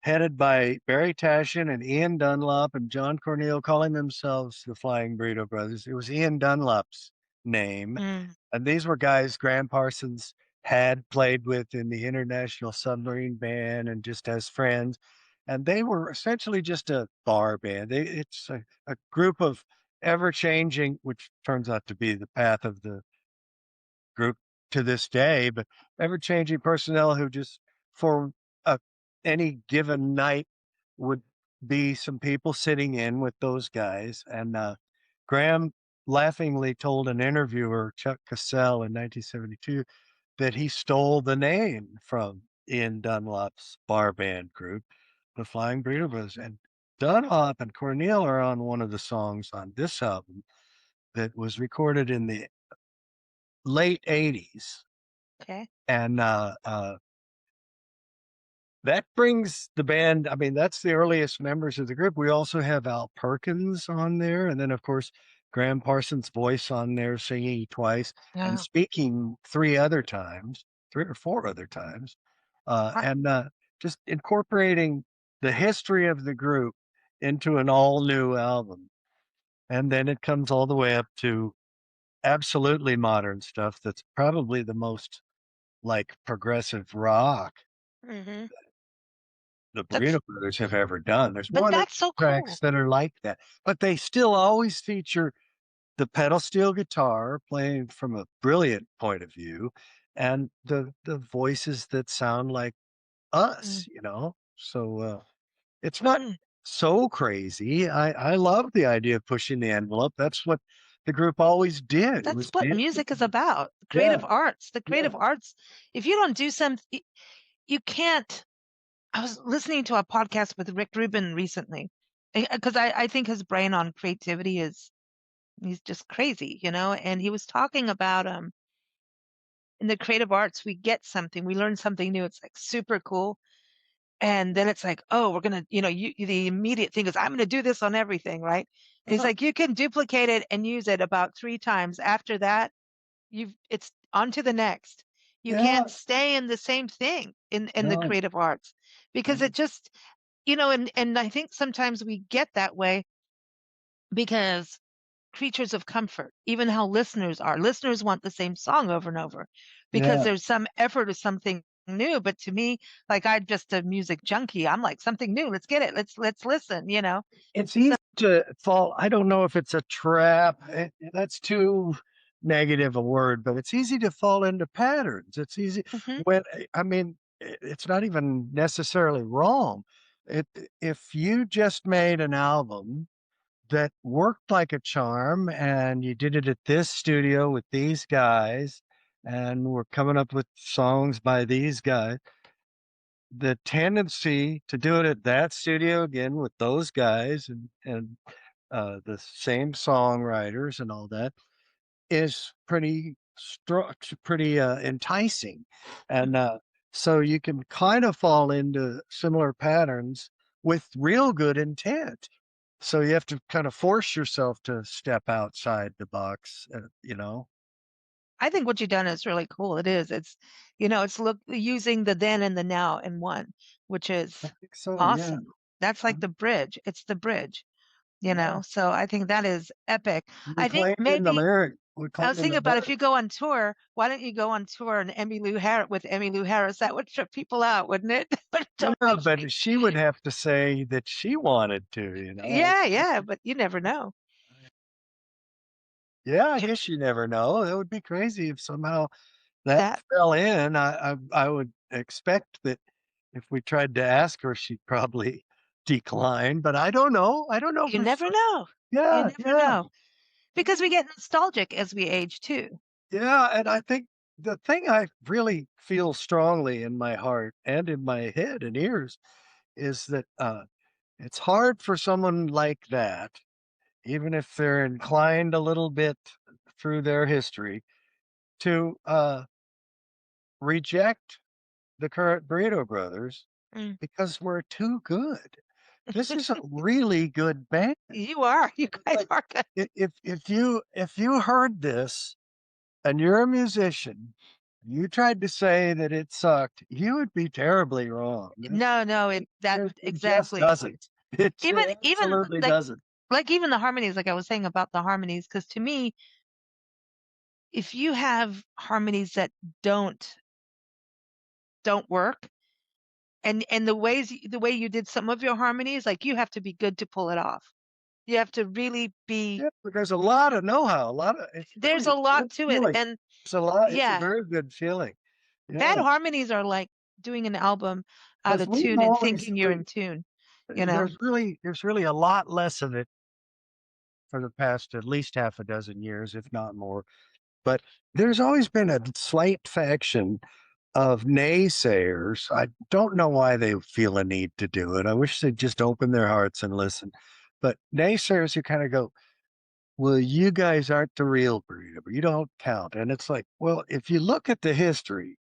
headed by Barry Tashin and Ian Dunlop and John Cornell calling themselves the Flying Burrito Brothers. It was Ian Dunlop's name. Mm, And these were guys Gram Parsons had played with in the International Submarine Band and just as friends. And they were essentially just a bar band. It's a group of ever changing, which turns out to be the path of the group to this day, but ever changing personnel who just for a, any given night would be some people sitting in with those guys. And Graham laughingly told an interviewer, Chuck Cassell, in 1972, that he stole the name from Ian Dunlop's bar band group, the Flying Burrito Brothers. And Dunlop and Cornel are on one of the songs on this album that was recorded in the late 80s. Okay. And that brings the band, I mean, that's the earliest members of the group. We also have Al Perkins on there. And then, of course, Gram Parsons' voice on there singing twice and Yeah. speaking 3 or 4 other times. And just incorporating the history of the group into an all new album. And then it comes all the way up to absolutely modern stuff that's probably the most like progressive rock Mm-hmm. the That's Burrito Brothers have ever done. There's but one or that's two so tracks cool. that are like that, but they still always feature the pedal steel guitar playing from a brilliant point of view and the voices that sound like us, Mm. you know? So, it's not Mm. so crazy. I love the idea of pushing the envelope. That's what the group always did. It That's was what dancing. music is about. Yeah, Creative arts. The yeah, creative arts. If you don't do something, you can't. I was listening to a podcast with Rick Rubin recently because I think his brain on creativity is he's just crazy, you know. And he was talking about in the creative arts we get something, we learn something new. It's like super cool, and then it's like, oh, we're gonna, the immediate thing is I'm gonna do this on everything, right? And he's yeah, like, you can duplicate it and use it about 3 times. After that, it's on to the next. You yeah. can't stay in the same thing in the No, creative arts because no. it just, and I think sometimes we get that way because creatures of comfort, even how listeners are. Listeners want the same song over and over because Yeah. there's some effort or something new. But to me, like I'm just a music junkie. I'm like something new. Let's get it. Let's listen. It's So easy to fall. I don't know if it's a trap. That's too negative a word, but it's easy to fall into patterns. It's easy mhm. when I mean, it's not even necessarily wrong. It if you just made an album that worked like a charm and you did it at this studio with these guys and we're coming up with songs by these guys, the tendency to do it at that studio again with those guys and the same songwriters and all that is pretty strong, pretty enticing, and so you can kind of fall into similar patterns with real good intent. So you have to kind of force yourself to step outside the box, you know. I think what you've done is really cool. It is. It's using the then and the now in one, which I is think so. Yeah. awesome. That's like the bridge. It's the bridge, Yeah. So I think that is epic. I think maybe We I claimed was in thinking the about if lyric. you go on tour, why don't you go on tour and with Emmylou Harris? That would trip people out, wouldn't it? Would Yeah, totally but she would have to say that she wanted to, you know? Yeah, yeah, but you never know. Yeah, I guess you never know. That would be crazy if somehow that That fell in. I would expect that if we tried to ask her, she'd probably decline, but I don't know. I don't know you for never sure. know. You Yeah, never yeah, know because we get nostalgic as we age too. yeah. And I think the thing I really feel strongly in my heart and in my head and ears is that it's hard for someone like that, even if they're inclined a little bit through their history, to reject the current Burrito Brothers Mm. because we're too good. This is a really good band. You are. You guys Like are good. if you heard this and you're a musician, you tried to say that it sucked, you would be terribly wrong. No, no, It just exactly. doesn't. It Even absolutely doesn't. like even the harmonies, like I was saying about the harmonies, because to me, if you have harmonies that don't work, and the way you did some of your harmonies, like you have to be good to pull it off. You have to really be. Yeah, but there's a lot of know-how, a lot of There's a it's a lot good to it, feeling. and It's a yeah, very good feeling. bad Yeah, harmonies are like doing an album out because of we've tune and always thinking you're in tune. You know, there's really a lot less of it. There's really a lot for the past at least half a dozen years, if not more. But there's always been a slight faction of naysayers. I don't know why they feel a need to do it. I wish they'd just open their hearts and listen. But naysayers who kind of go, well, you guys aren't the real Burrito, you don't count. And it's like, well, if you look at the history,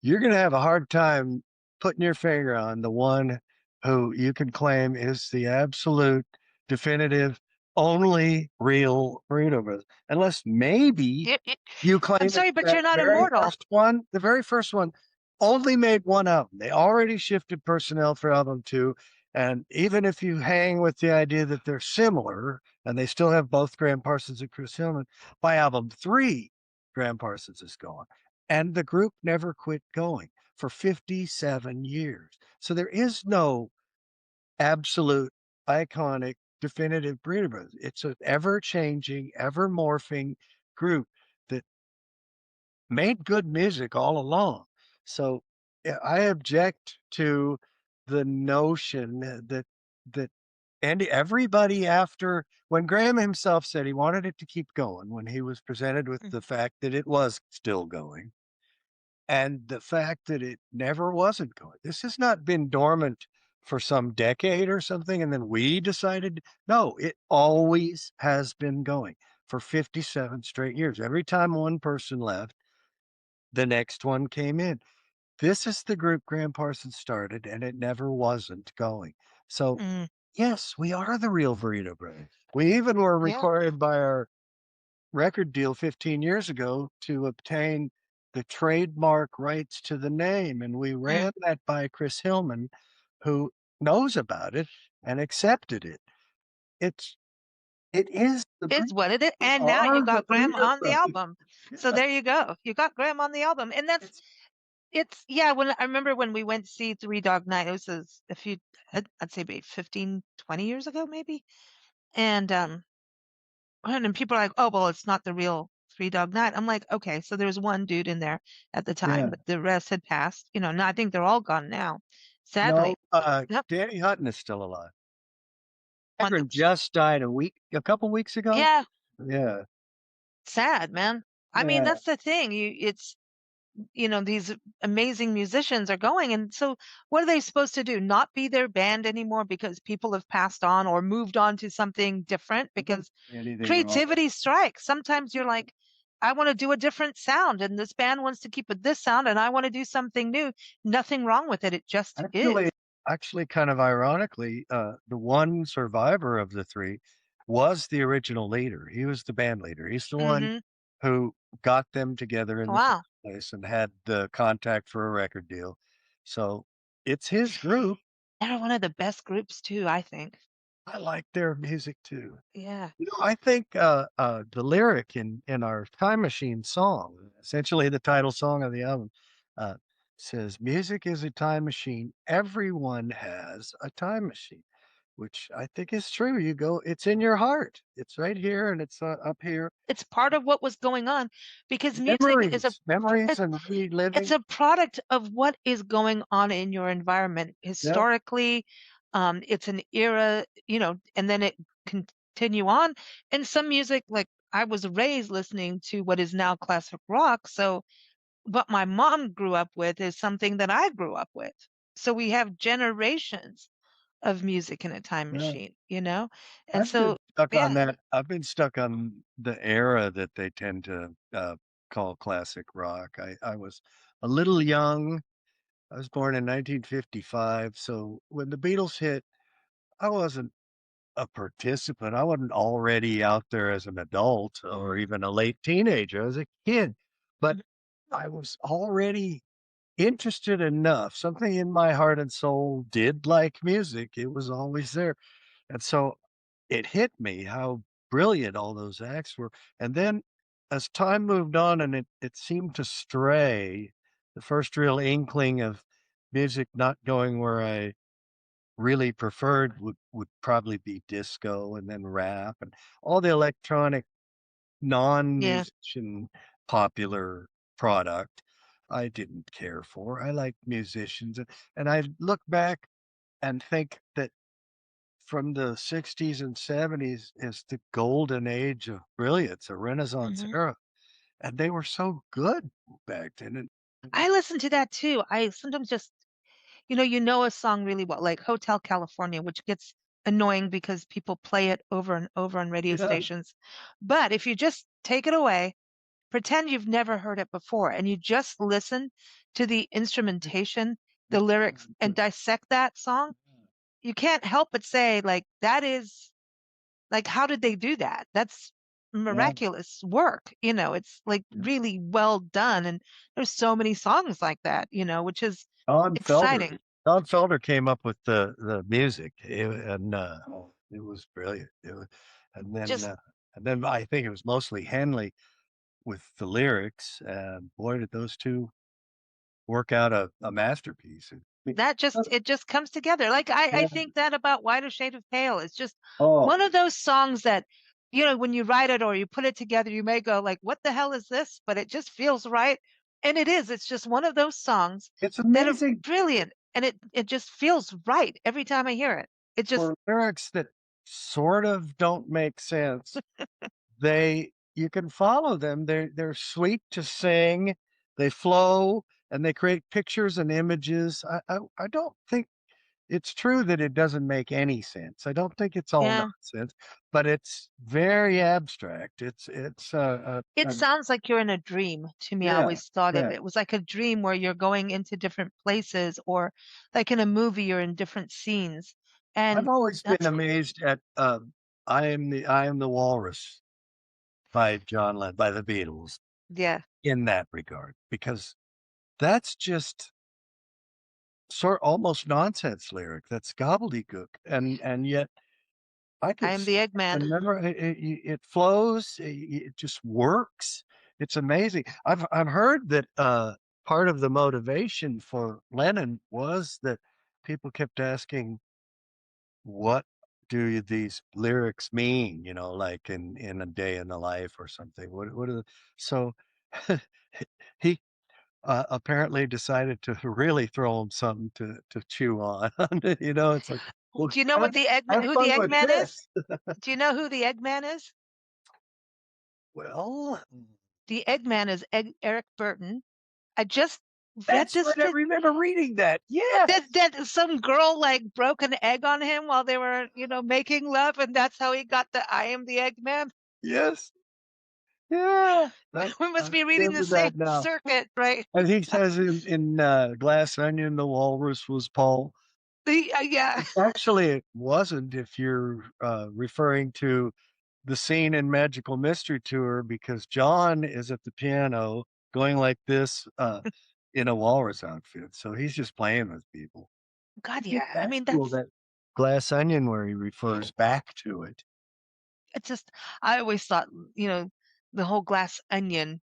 you're going to have a hard time putting your finger on the one who you can claim is the absolute definitive only real Burrito Brothers. Unless maybe you I'm claim that sorry, but that you're not very immortal. first one, the very first one, only made one album. They already shifted personnel for album two. And even if you hang with the idea that they're similar, and they still have both Gram Parsons and Chris Hillman, by album three, Gram Parsons is gone. And the group never quit going for 57 years. So there is no absolute, iconic, definitive Burrito Brothers. It's an ever changing, ever morphing group that made good music all along. So I object to the notion that and everybody after when Graham himself said he wanted it to keep going when he was presented with the fact that it was still going and the fact that it never wasn't going. This has not been dormant for some decade or something and then we decided no, it always has been going for 57 straight years. Every time one person left, the next one came in. This is the group Gram Parsons started, and it never wasn't going. So, Mm, yes, we are the real Burrito Brothers. We even were yeah. required by our record deal 15 years ago to obtain the trademark rights to the name, and we Mm. ran that by Chris Hillman, who knows about it and accepted it. It's it is the Is what it is. we And now you are the got Graham Burrito on the Brothers. album. So there you go. You got Graham on the album. And it's yeah, when I remember when we went to see Three Dog Night, it was a few I'd say maybe 15, 20 years ago maybe. And then people are like, "Oh, well, it's not the real Three Dog Night." I'm like, "Okay, so there's one dude in there at the time, Yeah. but the rest had passed. No, I think they're all gone now, No, sadly." Yep. Danny Hutton is still alive. On the, Catherine just died a couple weeks ago. yeah, Yeah, sad, man. I mean, yeah. that's the thing. These amazing musicians are going, and so what are they supposed to do? Not be their band anymore because people have passed on or moved on to something different because Anything wrong? creativity strikes. Sometimes you're like, I want to do a different sound, and this band wants to keep it this sound, and I want to do something new. Nothing wrong with it. It just is. Actually, kind of ironically, the one survivor of the three was the original leader. He was the band leader. He's the one Hmm. who got them together in the first Wow. place and had the contact for a record deal. So it's his group. They're one of the best groups too, I think. I like their music too. Yeah. I think the lyric in our Time Machine song, essentially the title song of the album, uh, says, "Music is a time machine. Everyone has a time machine," which I think is true. It's in your heart. It's right here, and it's up here. It's part of what was going on because music is a Memories, and it's reliving. a product of what is going on in your environment Yeah, historically. It's an era, and then it continue on. And some music, like I was raised listening to what is now classic rock. So what my mom grew up with is something that I grew up with. So we have generations of music in a time yeah. machine. And I've been so, stuck on yeah. that. I've been stuck on the era that they tend to call classic rock. I was a little young. I was born in 1955. So when the Beatles hit, I wasn't a participant. I wasn't already out there as an adult or even a late teenager. I was a kid, but I was already interested enough. Something in my heart and soul did like music. It was always there. And so it hit me how brilliant all those acts were. And then as time moved on and it seemed to stray, the first real inkling of music not going where I really preferred would probably be disco and then rap and all the electronic Yeah. non-musician popular product I didn't care for. I liked musicians and I look back and think that from the 60s and 70s is the golden age of brilliance, a Renaissance Mhm. era, and they were so good back then. And I listen to that too. I sometimes just, you know a song really well, like Hotel California, which gets annoying because people play it over and over on radio yeah, stations. But if you just take it away, pretend you've never heard it before, and you just listen to the instrumentation, the lyrics, and dissect that song, you can't help but say, like, that is like, how did they do that? That's yeah, miraculous work. It's like yeah. really well done. And there's so many songs like that, which is Don Felder. exciting. Don Felder came up with the music, and it was brilliant. And then Just and then I think it was mostly Henley with the lyrics, and boy, did those two work out a masterpiece. that just it just comes together. Like I Yeah. think that about Whiter Shade of Pale. It's just Oh, one of those songs that, when you write it or you put it together, you may go like, what the hell is this? But it just feels right. And it is. It's just one of those songs it's that are amazing brilliant. And it just feels right every time I hear it. It just for lyrics that sort of don't make sense. You can follow them. They're sweet to sing. They flow and they create pictures and images. I don't think it's true that it doesn't make any sense. I don't think it's all yeah. nonsense, but it's very abstract. It's It sounds like you're in a dream to me. I yeah, always thought of yeah. it. It was like a dream where you're going into different places, or like in a movie, you're in different scenes. I've And always been that's, amazed at I Am the Walrus by John Lennon, by the Beatles yeah, in that regard, because that's just almost nonsense lyric. That's gobbledygook, and yet I I could am s- the Eggman. whenever it flows, it just works. It's amazing. I've heard that part of the motivation for Lennon was that people kept asking, "What do these lyrics mean?" like in a day in the life or something. What are the, so he apparently decided to really throw him something to chew on. It's like, well, Do you know what the Eggman, have who the fun with Eggman is? this. Do you know who the Eggman is? Well, The Eggman is Eric Burton. I just read that's this right. I remember reading that. Yes, that some girl like broke an egg on him while they were, making love, and that's how he got the I am the Eggman. yes, yeah. We I must be reading the remember same that now. circuit, right? And he says in Glass Onion, the walrus was Paul. Yeah. Actually, it wasn't. If you're referring to the scene in Magical Mystery Tour, because John is at the piano going like this in a walrus outfit. So he's just playing with people. I God, think yeah. I that's mean, cool, that's that Glass Onion where he refers back to it. it's just I always thought, the whole glass onion.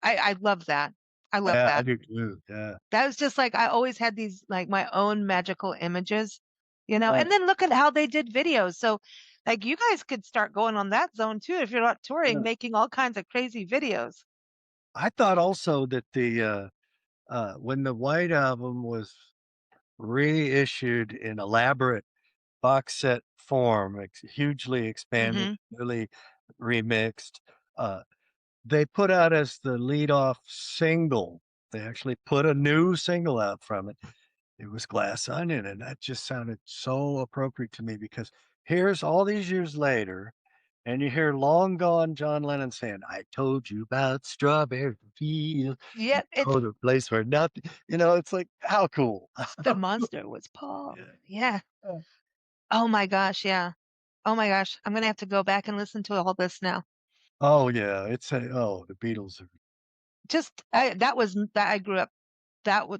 I love that. I love Yeah, I that. do too. Yeah. That was just like I always had these like my own magical images, Uh, and then look at how they did videos. So like you guys could start going on that zone too if you're not touring, yeah. making all kinds of crazy videos. I thought also that the when the White Album was reissued in elaborate box set form, hugely expanded, Hmm. really remixed, uh, they put out as the lead off single. They actually put a new single out from it. It was Glass Onion, and that just sounded so appropriate to me because here's all these years later, and you hear long gone John Lennon saying, "I told you about strawberry fields, Yeah, it's oh, the place where nothing." It's like, how cool. the monster was Paul. Yeah. Yeah. Yeah. Oh my gosh, yeah. Oh my gosh, I'm gonna have to go back and listen to all this now. Oh yeah, the Beatles are Just that was that I grew up.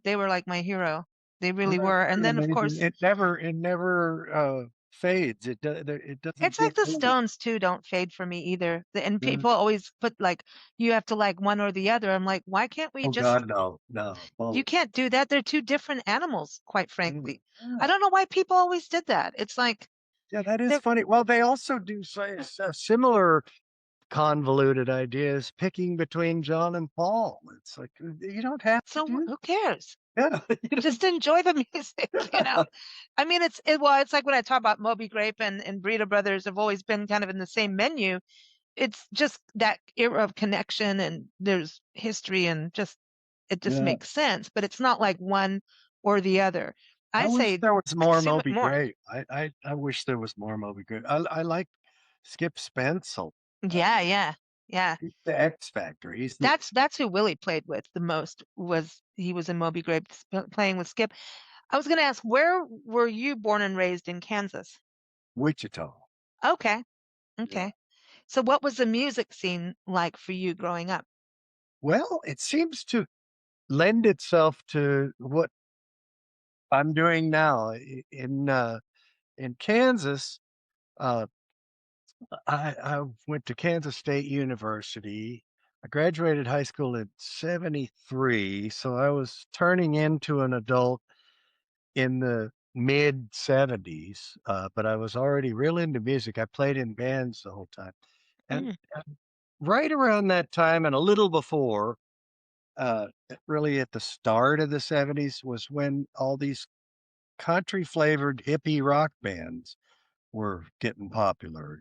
They were like my hero. They well, really that's were. And pretty then of amazing. course It never fades. It doesn't it's like get the old. Stones too don't fade for me either. And Yeah. people always put like you have to like one or the other. I'm like, why can't we Oh just God, no, no. you Well, can't do that. They're two different animals, quite mm, frankly. I yeah. don't know why people always did that. It's like Yeah, that is they're funny. Well, they also do say similar convoluted ideas, picking between John and Paul. It's like you don't have to so do. who cares? Yeah. Just enjoy the music, you know. I mean, well, it's like when I talk about Moby Grape and Burrito Brothers have always been kind of in the same menu. It's just that era of connection, and there's history, and just it just Yeah. makes sense. But it's not like one or the other. I I wish say there was more consume it Moby more. Grape. I wish there was more Moby Grape. I like Skip Spence. Yeah, yeah, yeah. He's the X Factor. He's the That's who Willie played with the most. He was in Moby Grape playing with Skip. I was going to ask, where were you born and raised in Kansas? Wichita. Okay, Yeah. okay. So what was the music scene like for you growing up? Well, it seems to lend itself to what I'm doing now in Kansas. Uh, I went to Kansas State University. I graduated high school in '73, so I was turning into an adult in the mid '70s. But I was already real into music. I played in bands the whole time, and Mm, right around that time, and a little before, really at the start of the '70s, was when all these country flavored hippie rock bands were getting popular.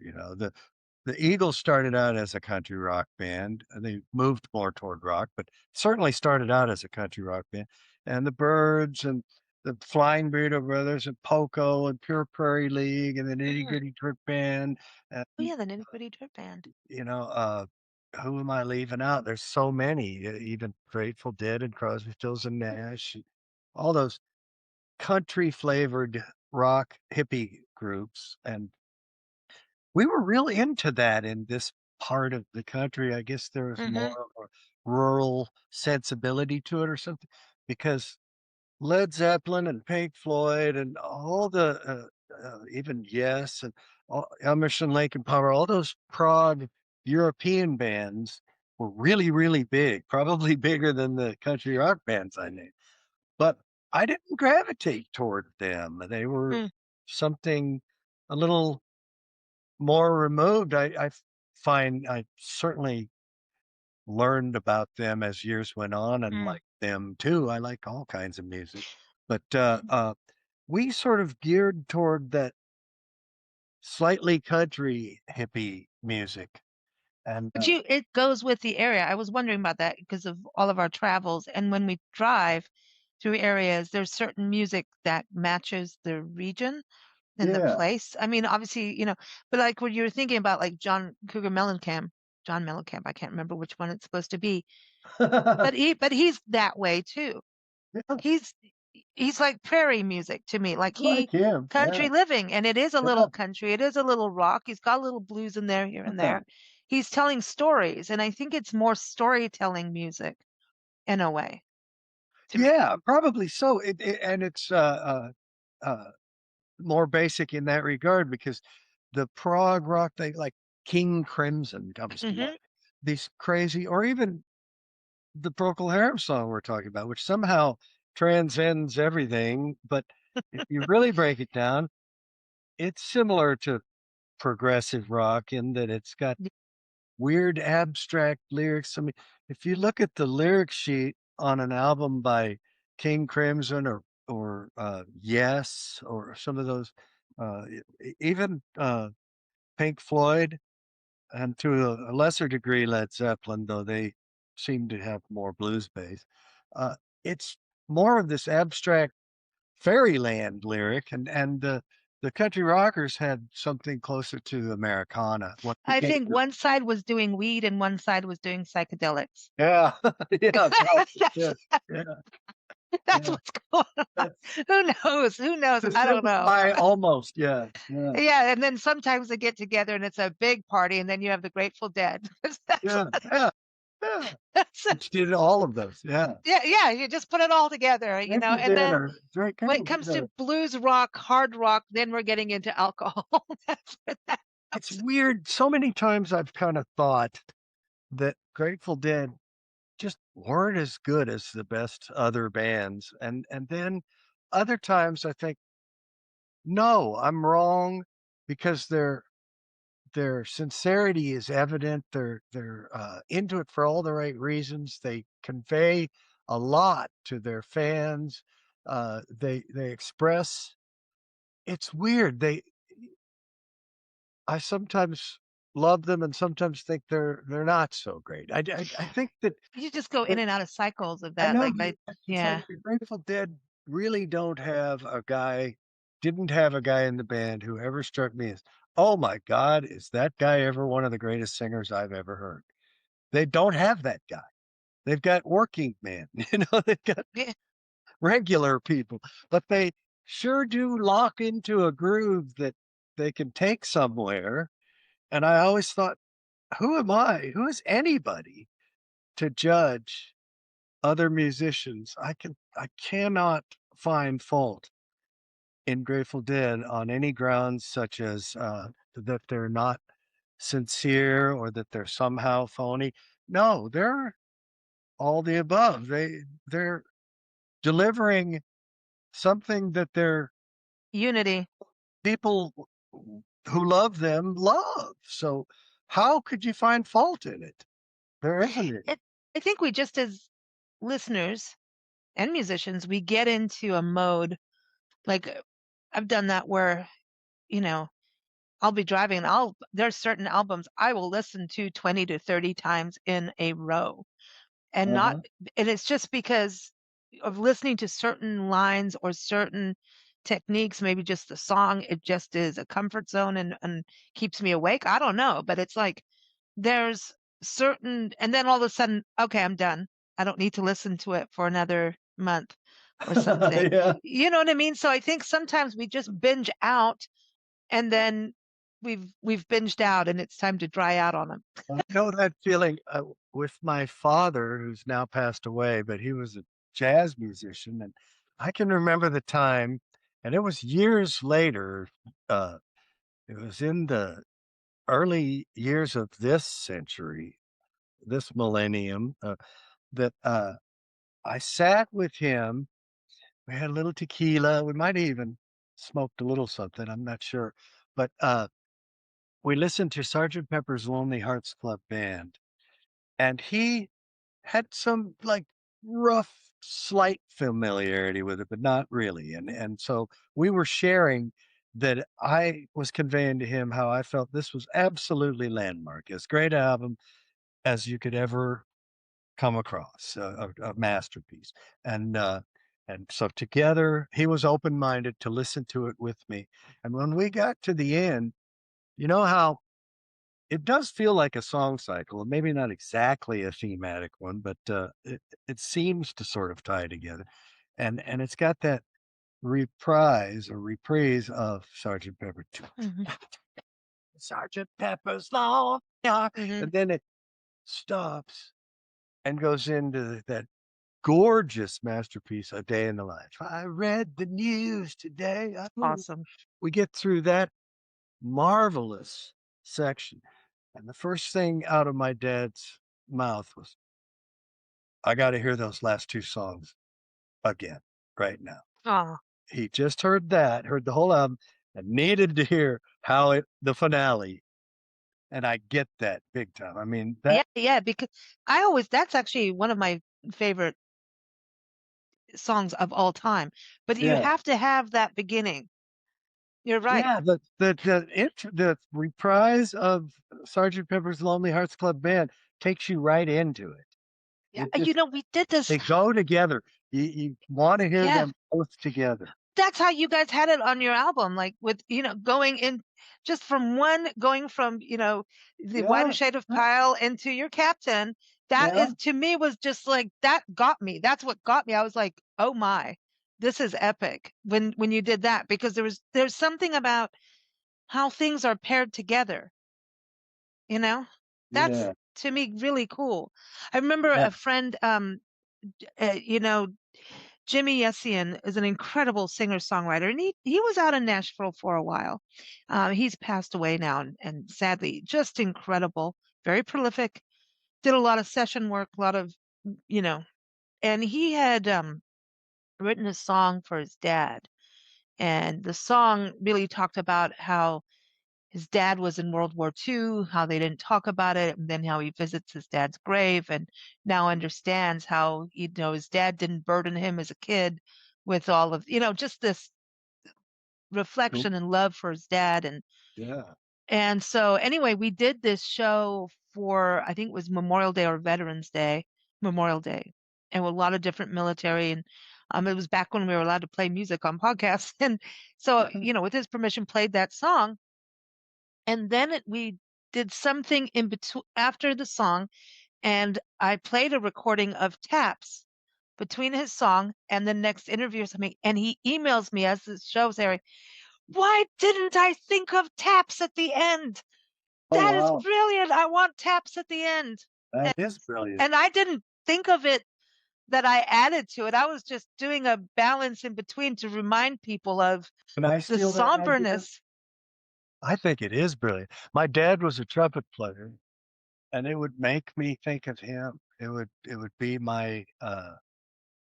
The Eagles started out as a country rock band, and they moved more toward rock, but certainly started out as a country rock band. And the Byrds and the Flying Burrito Brothers and Poco and Pure Prairie League and the Nitty mm. Gritty Dirt Band. And, Oh yeah, the Nitty Gritty Dirt Band. you know, uh, who am I leaving out? There's so many, even Grateful Dead and Crosby, Stills and Nash, all those country flavored rock hippie groups. And we were really into that in this part of the country. I guess there was more Hmm. of a rural sensibility to it or something, because Led Zeppelin and Pink Floyd and all the even Yes and Emerson, Lake and Palmer, all those prog European bands were really, really big, probably bigger than the country rock bands I knew. But I didn't gravitate toward them. They were Mm, something a little more removed. I find I certainly learned about them as years went on and mm, liked them too. I like all kinds of music, but mm. we sort of geared toward that slightly country hippie music, and But it goes with the area. I was wondering about that because of all of our travels, and when we drive through areas, there's certain music that matches the region and the yeah, place. I mean, obviously, but like when you were thinking about like John Mellencamp, I can't remember which one it's supposed to be, but he's that way too. yeah, He's he's like prairie music to me, like like him, yeah, country living, and it is a yeah, little country, it is a little rock. He's got a little blues in there here and yeah. there. He's telling stories, and I think it's more storytelling music in a way to me. Yeah, probably so. And it's more basic in that regard because the prog rock thing, like King Crimson, comes to mind. Hmm. These crazy, or even the Procol Harum song we're talking about, which somehow transcends everything. But if you really break it down, it's similar to progressive rock in that it's got weird abstract lyrics. I mean, if you look at the lyric sheet on an album by King Crimson or Yes or some of those, even Pink Floyd, and to a lesser degree Led Zeppelin, though they seem to have more blues base. Uh, it's more of this abstract fairyland lyric, and the country rockers had something closer to Americana. What I became think one side was doing weed and one side was doing psychedelics. yeah, yeah, probably. that's Yeah, yeah, that's yeah. what's going on. That's Who knows, to I don't know. simplify almost. Yeah, yeah, Yeah, and then sometimes they get together and it's a big party, and then you have the Grateful Dead. that's yeah, yeah, yeah. that's Which did all of those. Yeah. yeah, yeah, you just put it all together, Grateful and Dead then are very when kind it of comes to blues rock, hard rock, then we're getting into alcohol. That's where that it's comes. weird. So many times I've kind of thought that Grateful Dead just weren't as good as the best other bands. And then other times I think, no, I'm wrong because their sincerity is evident. They're into it for all the right reasons. They convey a lot to their fans. They express. It's weird. I sometimes love them and sometimes think they're not so great. I think that You just go in that and out of cycles of I that. know Like it's like yeah. the Grateful Dead really don't have a guy didn't have a guy in the band who ever struck me as, "Oh my god, is that guy ever one of the greatest singers I've ever heard?" They don't have that guy. They've got working men, they've got Yeah. regular people, but they sure do lock into a groove that they can take somewhere. And I always thought, who am I? Who is anybody to judge other musicians? I cannot find fault in Grateful Dead on any grounds such as that they're not sincere or that they're somehow phony. No, they're all the above. They're delivering something that their Unity. people who love them love. So how could you find fault in it? There isn't any. It, I think we just as listeners and musicians, we get into a mode like I've done that where, you know, I'll be driving and there's certain albums I will listen to 20 to 30 times in a row. And not Uh-huh. and it's just because of listening to certain lines or certain techniques, maybe just the song, it just is a comfort zone and keeps me awake. I don't know, but it's like there's certain and then all of a sudden, okay, I'm done. I don't need to listen to it for another month or something. Yeah. You know what I mean? So I think sometimes we just binge out and then we've binged out and it's time to dry out on them. I know that feeling with my father, who's now passed away, but he was a jazz musician. And I can remember the time, and it was years later, uh, it was in the early years of this century, this millennium, that I sat with him. We had a little tequila. We might have even smoked a little something. I'm not sure. But we listened to Sergeant Pepper's Lonely Hearts Club Band. And he had some like rough, slight familiarity with it, but not really. And so we were sharing that I was conveying to him how I felt this was absolutely landmark, as great album as you could ever come across, a masterpiece. And and so together he was open minded to listen to it with me. And when we got to the end, you know how it does feel like a song cycle, maybe not exactly a thematic one, but, it seems to sort of tie together, and it's got that reprise of Sergeant Pepper, Mhm. Sergeant Pepper's Lonely Heart, Mhm. and then it stops and goes into that gorgeous masterpiece, A Day in the Life. I read the news today. Awesome. We get through that marvelous section, and the first thing out of my dad's mouth was, "I gotta hear those last 2 songs again right now." Oh, He just heard that, heard the whole album, and needed to hear how the finale, and I get that big time. I mean, yeah, that yeah, because that's actually one of my favorite songs of all time. But you yeah. have to have that beginning. You're right. Yeah, the reprise of Sergeant Pepper's Lonely Hearts Club Band takes you right into it. Yeah, It just we did this. they go together. You wanna hear Yeah, them both together. that's how you guys had it on your album, like with, going in just from one going from, the whiter Yeah, shade of pale into your captain. That yeah, is to me was just like that got me. That's what got me. I was like, oh my, this is epic when you did that because there's something about how things are paired together, you know? That's yeah. to me really cool. I remember Yeah. a friend, uh, you know, Jimmy Yessian is an incredible singer-songwriter, and he was out in Nashville for a while. He's passed away now, and sadly, just incredible, very prolific. Did a lot of session work, a lot of, you know, and he had written a song for his dad, and the song really talked about how his dad was in World War II, how they didn't talk about it, and then how he visits his dad's grave and now understands how, his dad didn't burden him as a kid with all of, just this Cool. reflection and love for his dad. Yeah. And so anyway, we did this show for, I think it was Memorial Day or Veterans Day, Memorial Day, and with a lot of different military. And it was back when we were allowed to play music on podcasts. And so, with his permission, played that song. And then we did something in between after the song, and I played a recording of taps between his song and the next interview or something. And he emails me as the show's airing, why didn't I think of taps at the end? Oh, That is wow. brilliant. I want taps at the end. That is brilliant. And I didn't think of it that I added to it. I was just doing a balance in between to remind people of Can I the steal that idea? somberness. I think it is brilliant. My dad was a trumpet player, and it would make me think of him. It would be my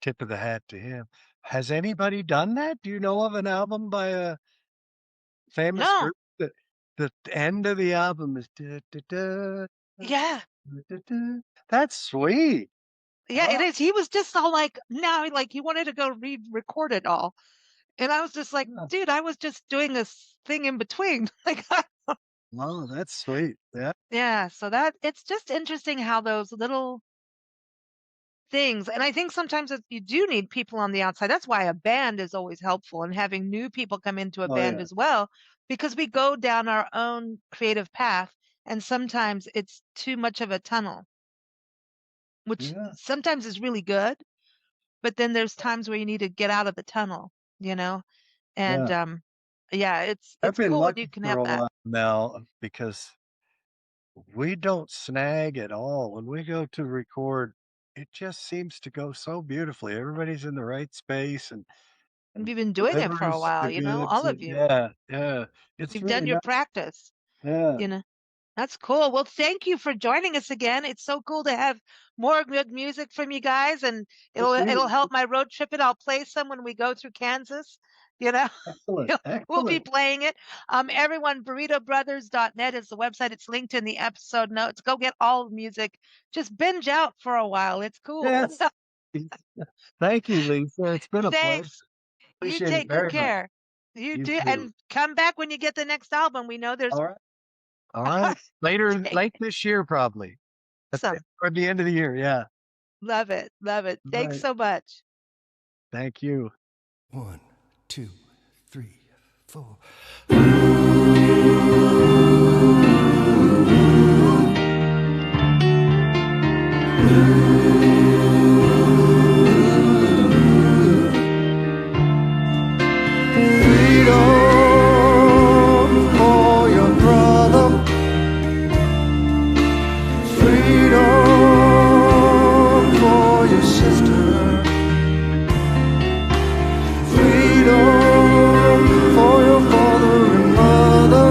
tip of the hat to him. Has anybody done that? Do you know of an album by a famous No. group that the end of the album is da, da, da, Yeah. da, da. That's sweet. Yeah, it Wow. is. He was just all like, now, like he wanted to go record it all. And I was just like, Yeah. dude, I was just doing this thing in between. Like, Oh, that's sweet. Yeah. yeah. So it's just interesting how those little things, and I think sometimes you do need people on the outside. That's why a band is always helpful, and having new people come into a Oh, band yeah. as well, because we go down our own creative path, and sometimes it's too much of a tunnel, which Yeah. sometimes is really good, but then there's times where you need to get out of the tunnel, and Yeah. it's I've been cool when you lucky can for have a that. while now because we don't snag at all. When we go to record, it just seems to go so beautifully. Everybody's in the right space and You've been doing it for a delivers while, the goods. all of you. Yeah, yeah. It's You've done really your nice. practice, Yeah. you know. That's cool. Well, thank you for joining us again. It's so cool to have more good music from you guys, and it'll help my road trip. And I'll play some when we go through Kansas. Excellent. We'll be Excellent. playing it. Everyone, burritobrothers.net is the website. It's linked in the episode notes. Go get all the music. Just binge out for a while. It's cool. Yes. Thank you, Lisa. It's been a pleasure. Thanks. You Appreciate it take good very much. care. You You do, too. and come back when you get the next album. We know there's All right. All right. Late this year, probably. some. Toward the end of the year. Yeah. Love it. Love it. Thanks Right. so much. Thank you. 1, 2, 3, 4. Freedom for your brother. Freedom for your sister. Freedom for your father and mother.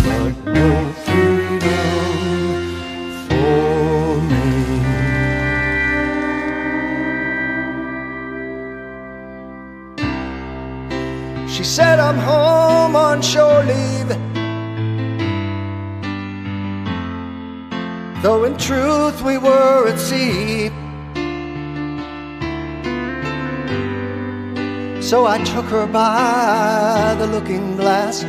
But no freedom for me. She said I'm home on shore leave, though in truth we were at sea. So I took her by the looking glass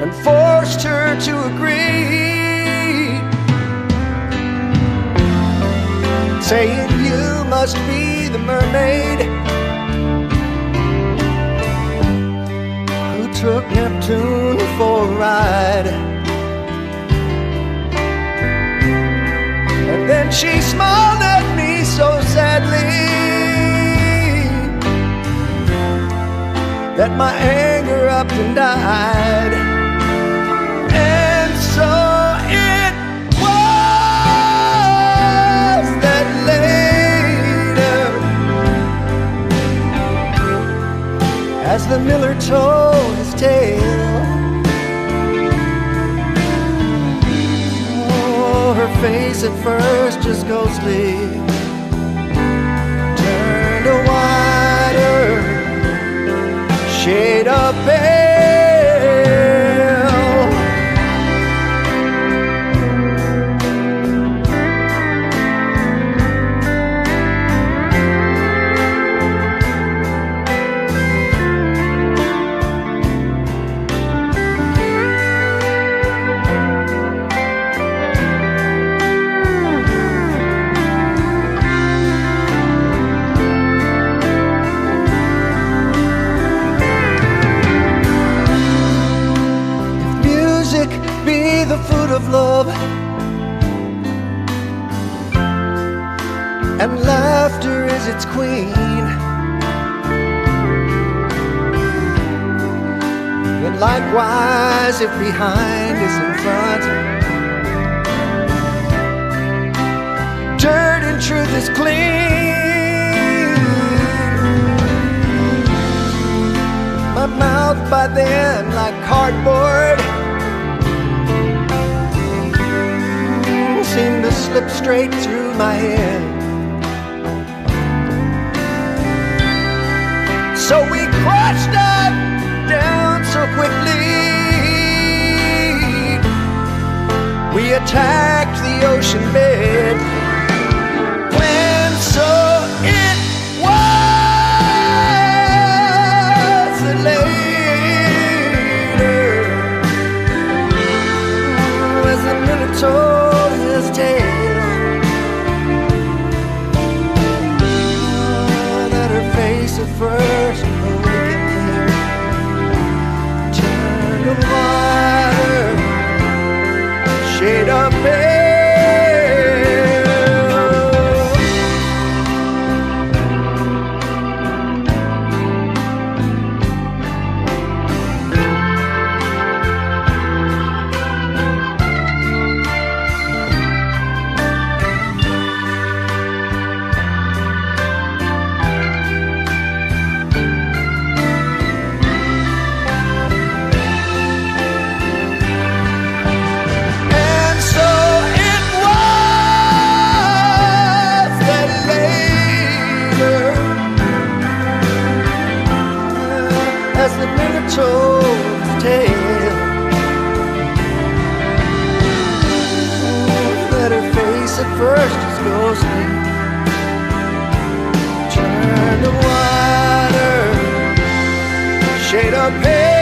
and forced her to agree, saying you must be the mermaid who took Neptune for a ride. And then she smiled at me so sadly that my anger up and died. And so it was that later, as the miller told his tale, oh, her face at first just ghostly turned a whiter shade the food of love, and laughter is its queen. And likewise, if behind is in front, dirt and truth is clean. My mouth by then like cardboard seemed to slip straight through my head. So we crashed up down so quickly, we attacked the ocean bed. When so it was later, as the minute told his tale, that her face at first water, shade of pale. Told his tale, that her face at first was ghostly, turned to water, shade of pale.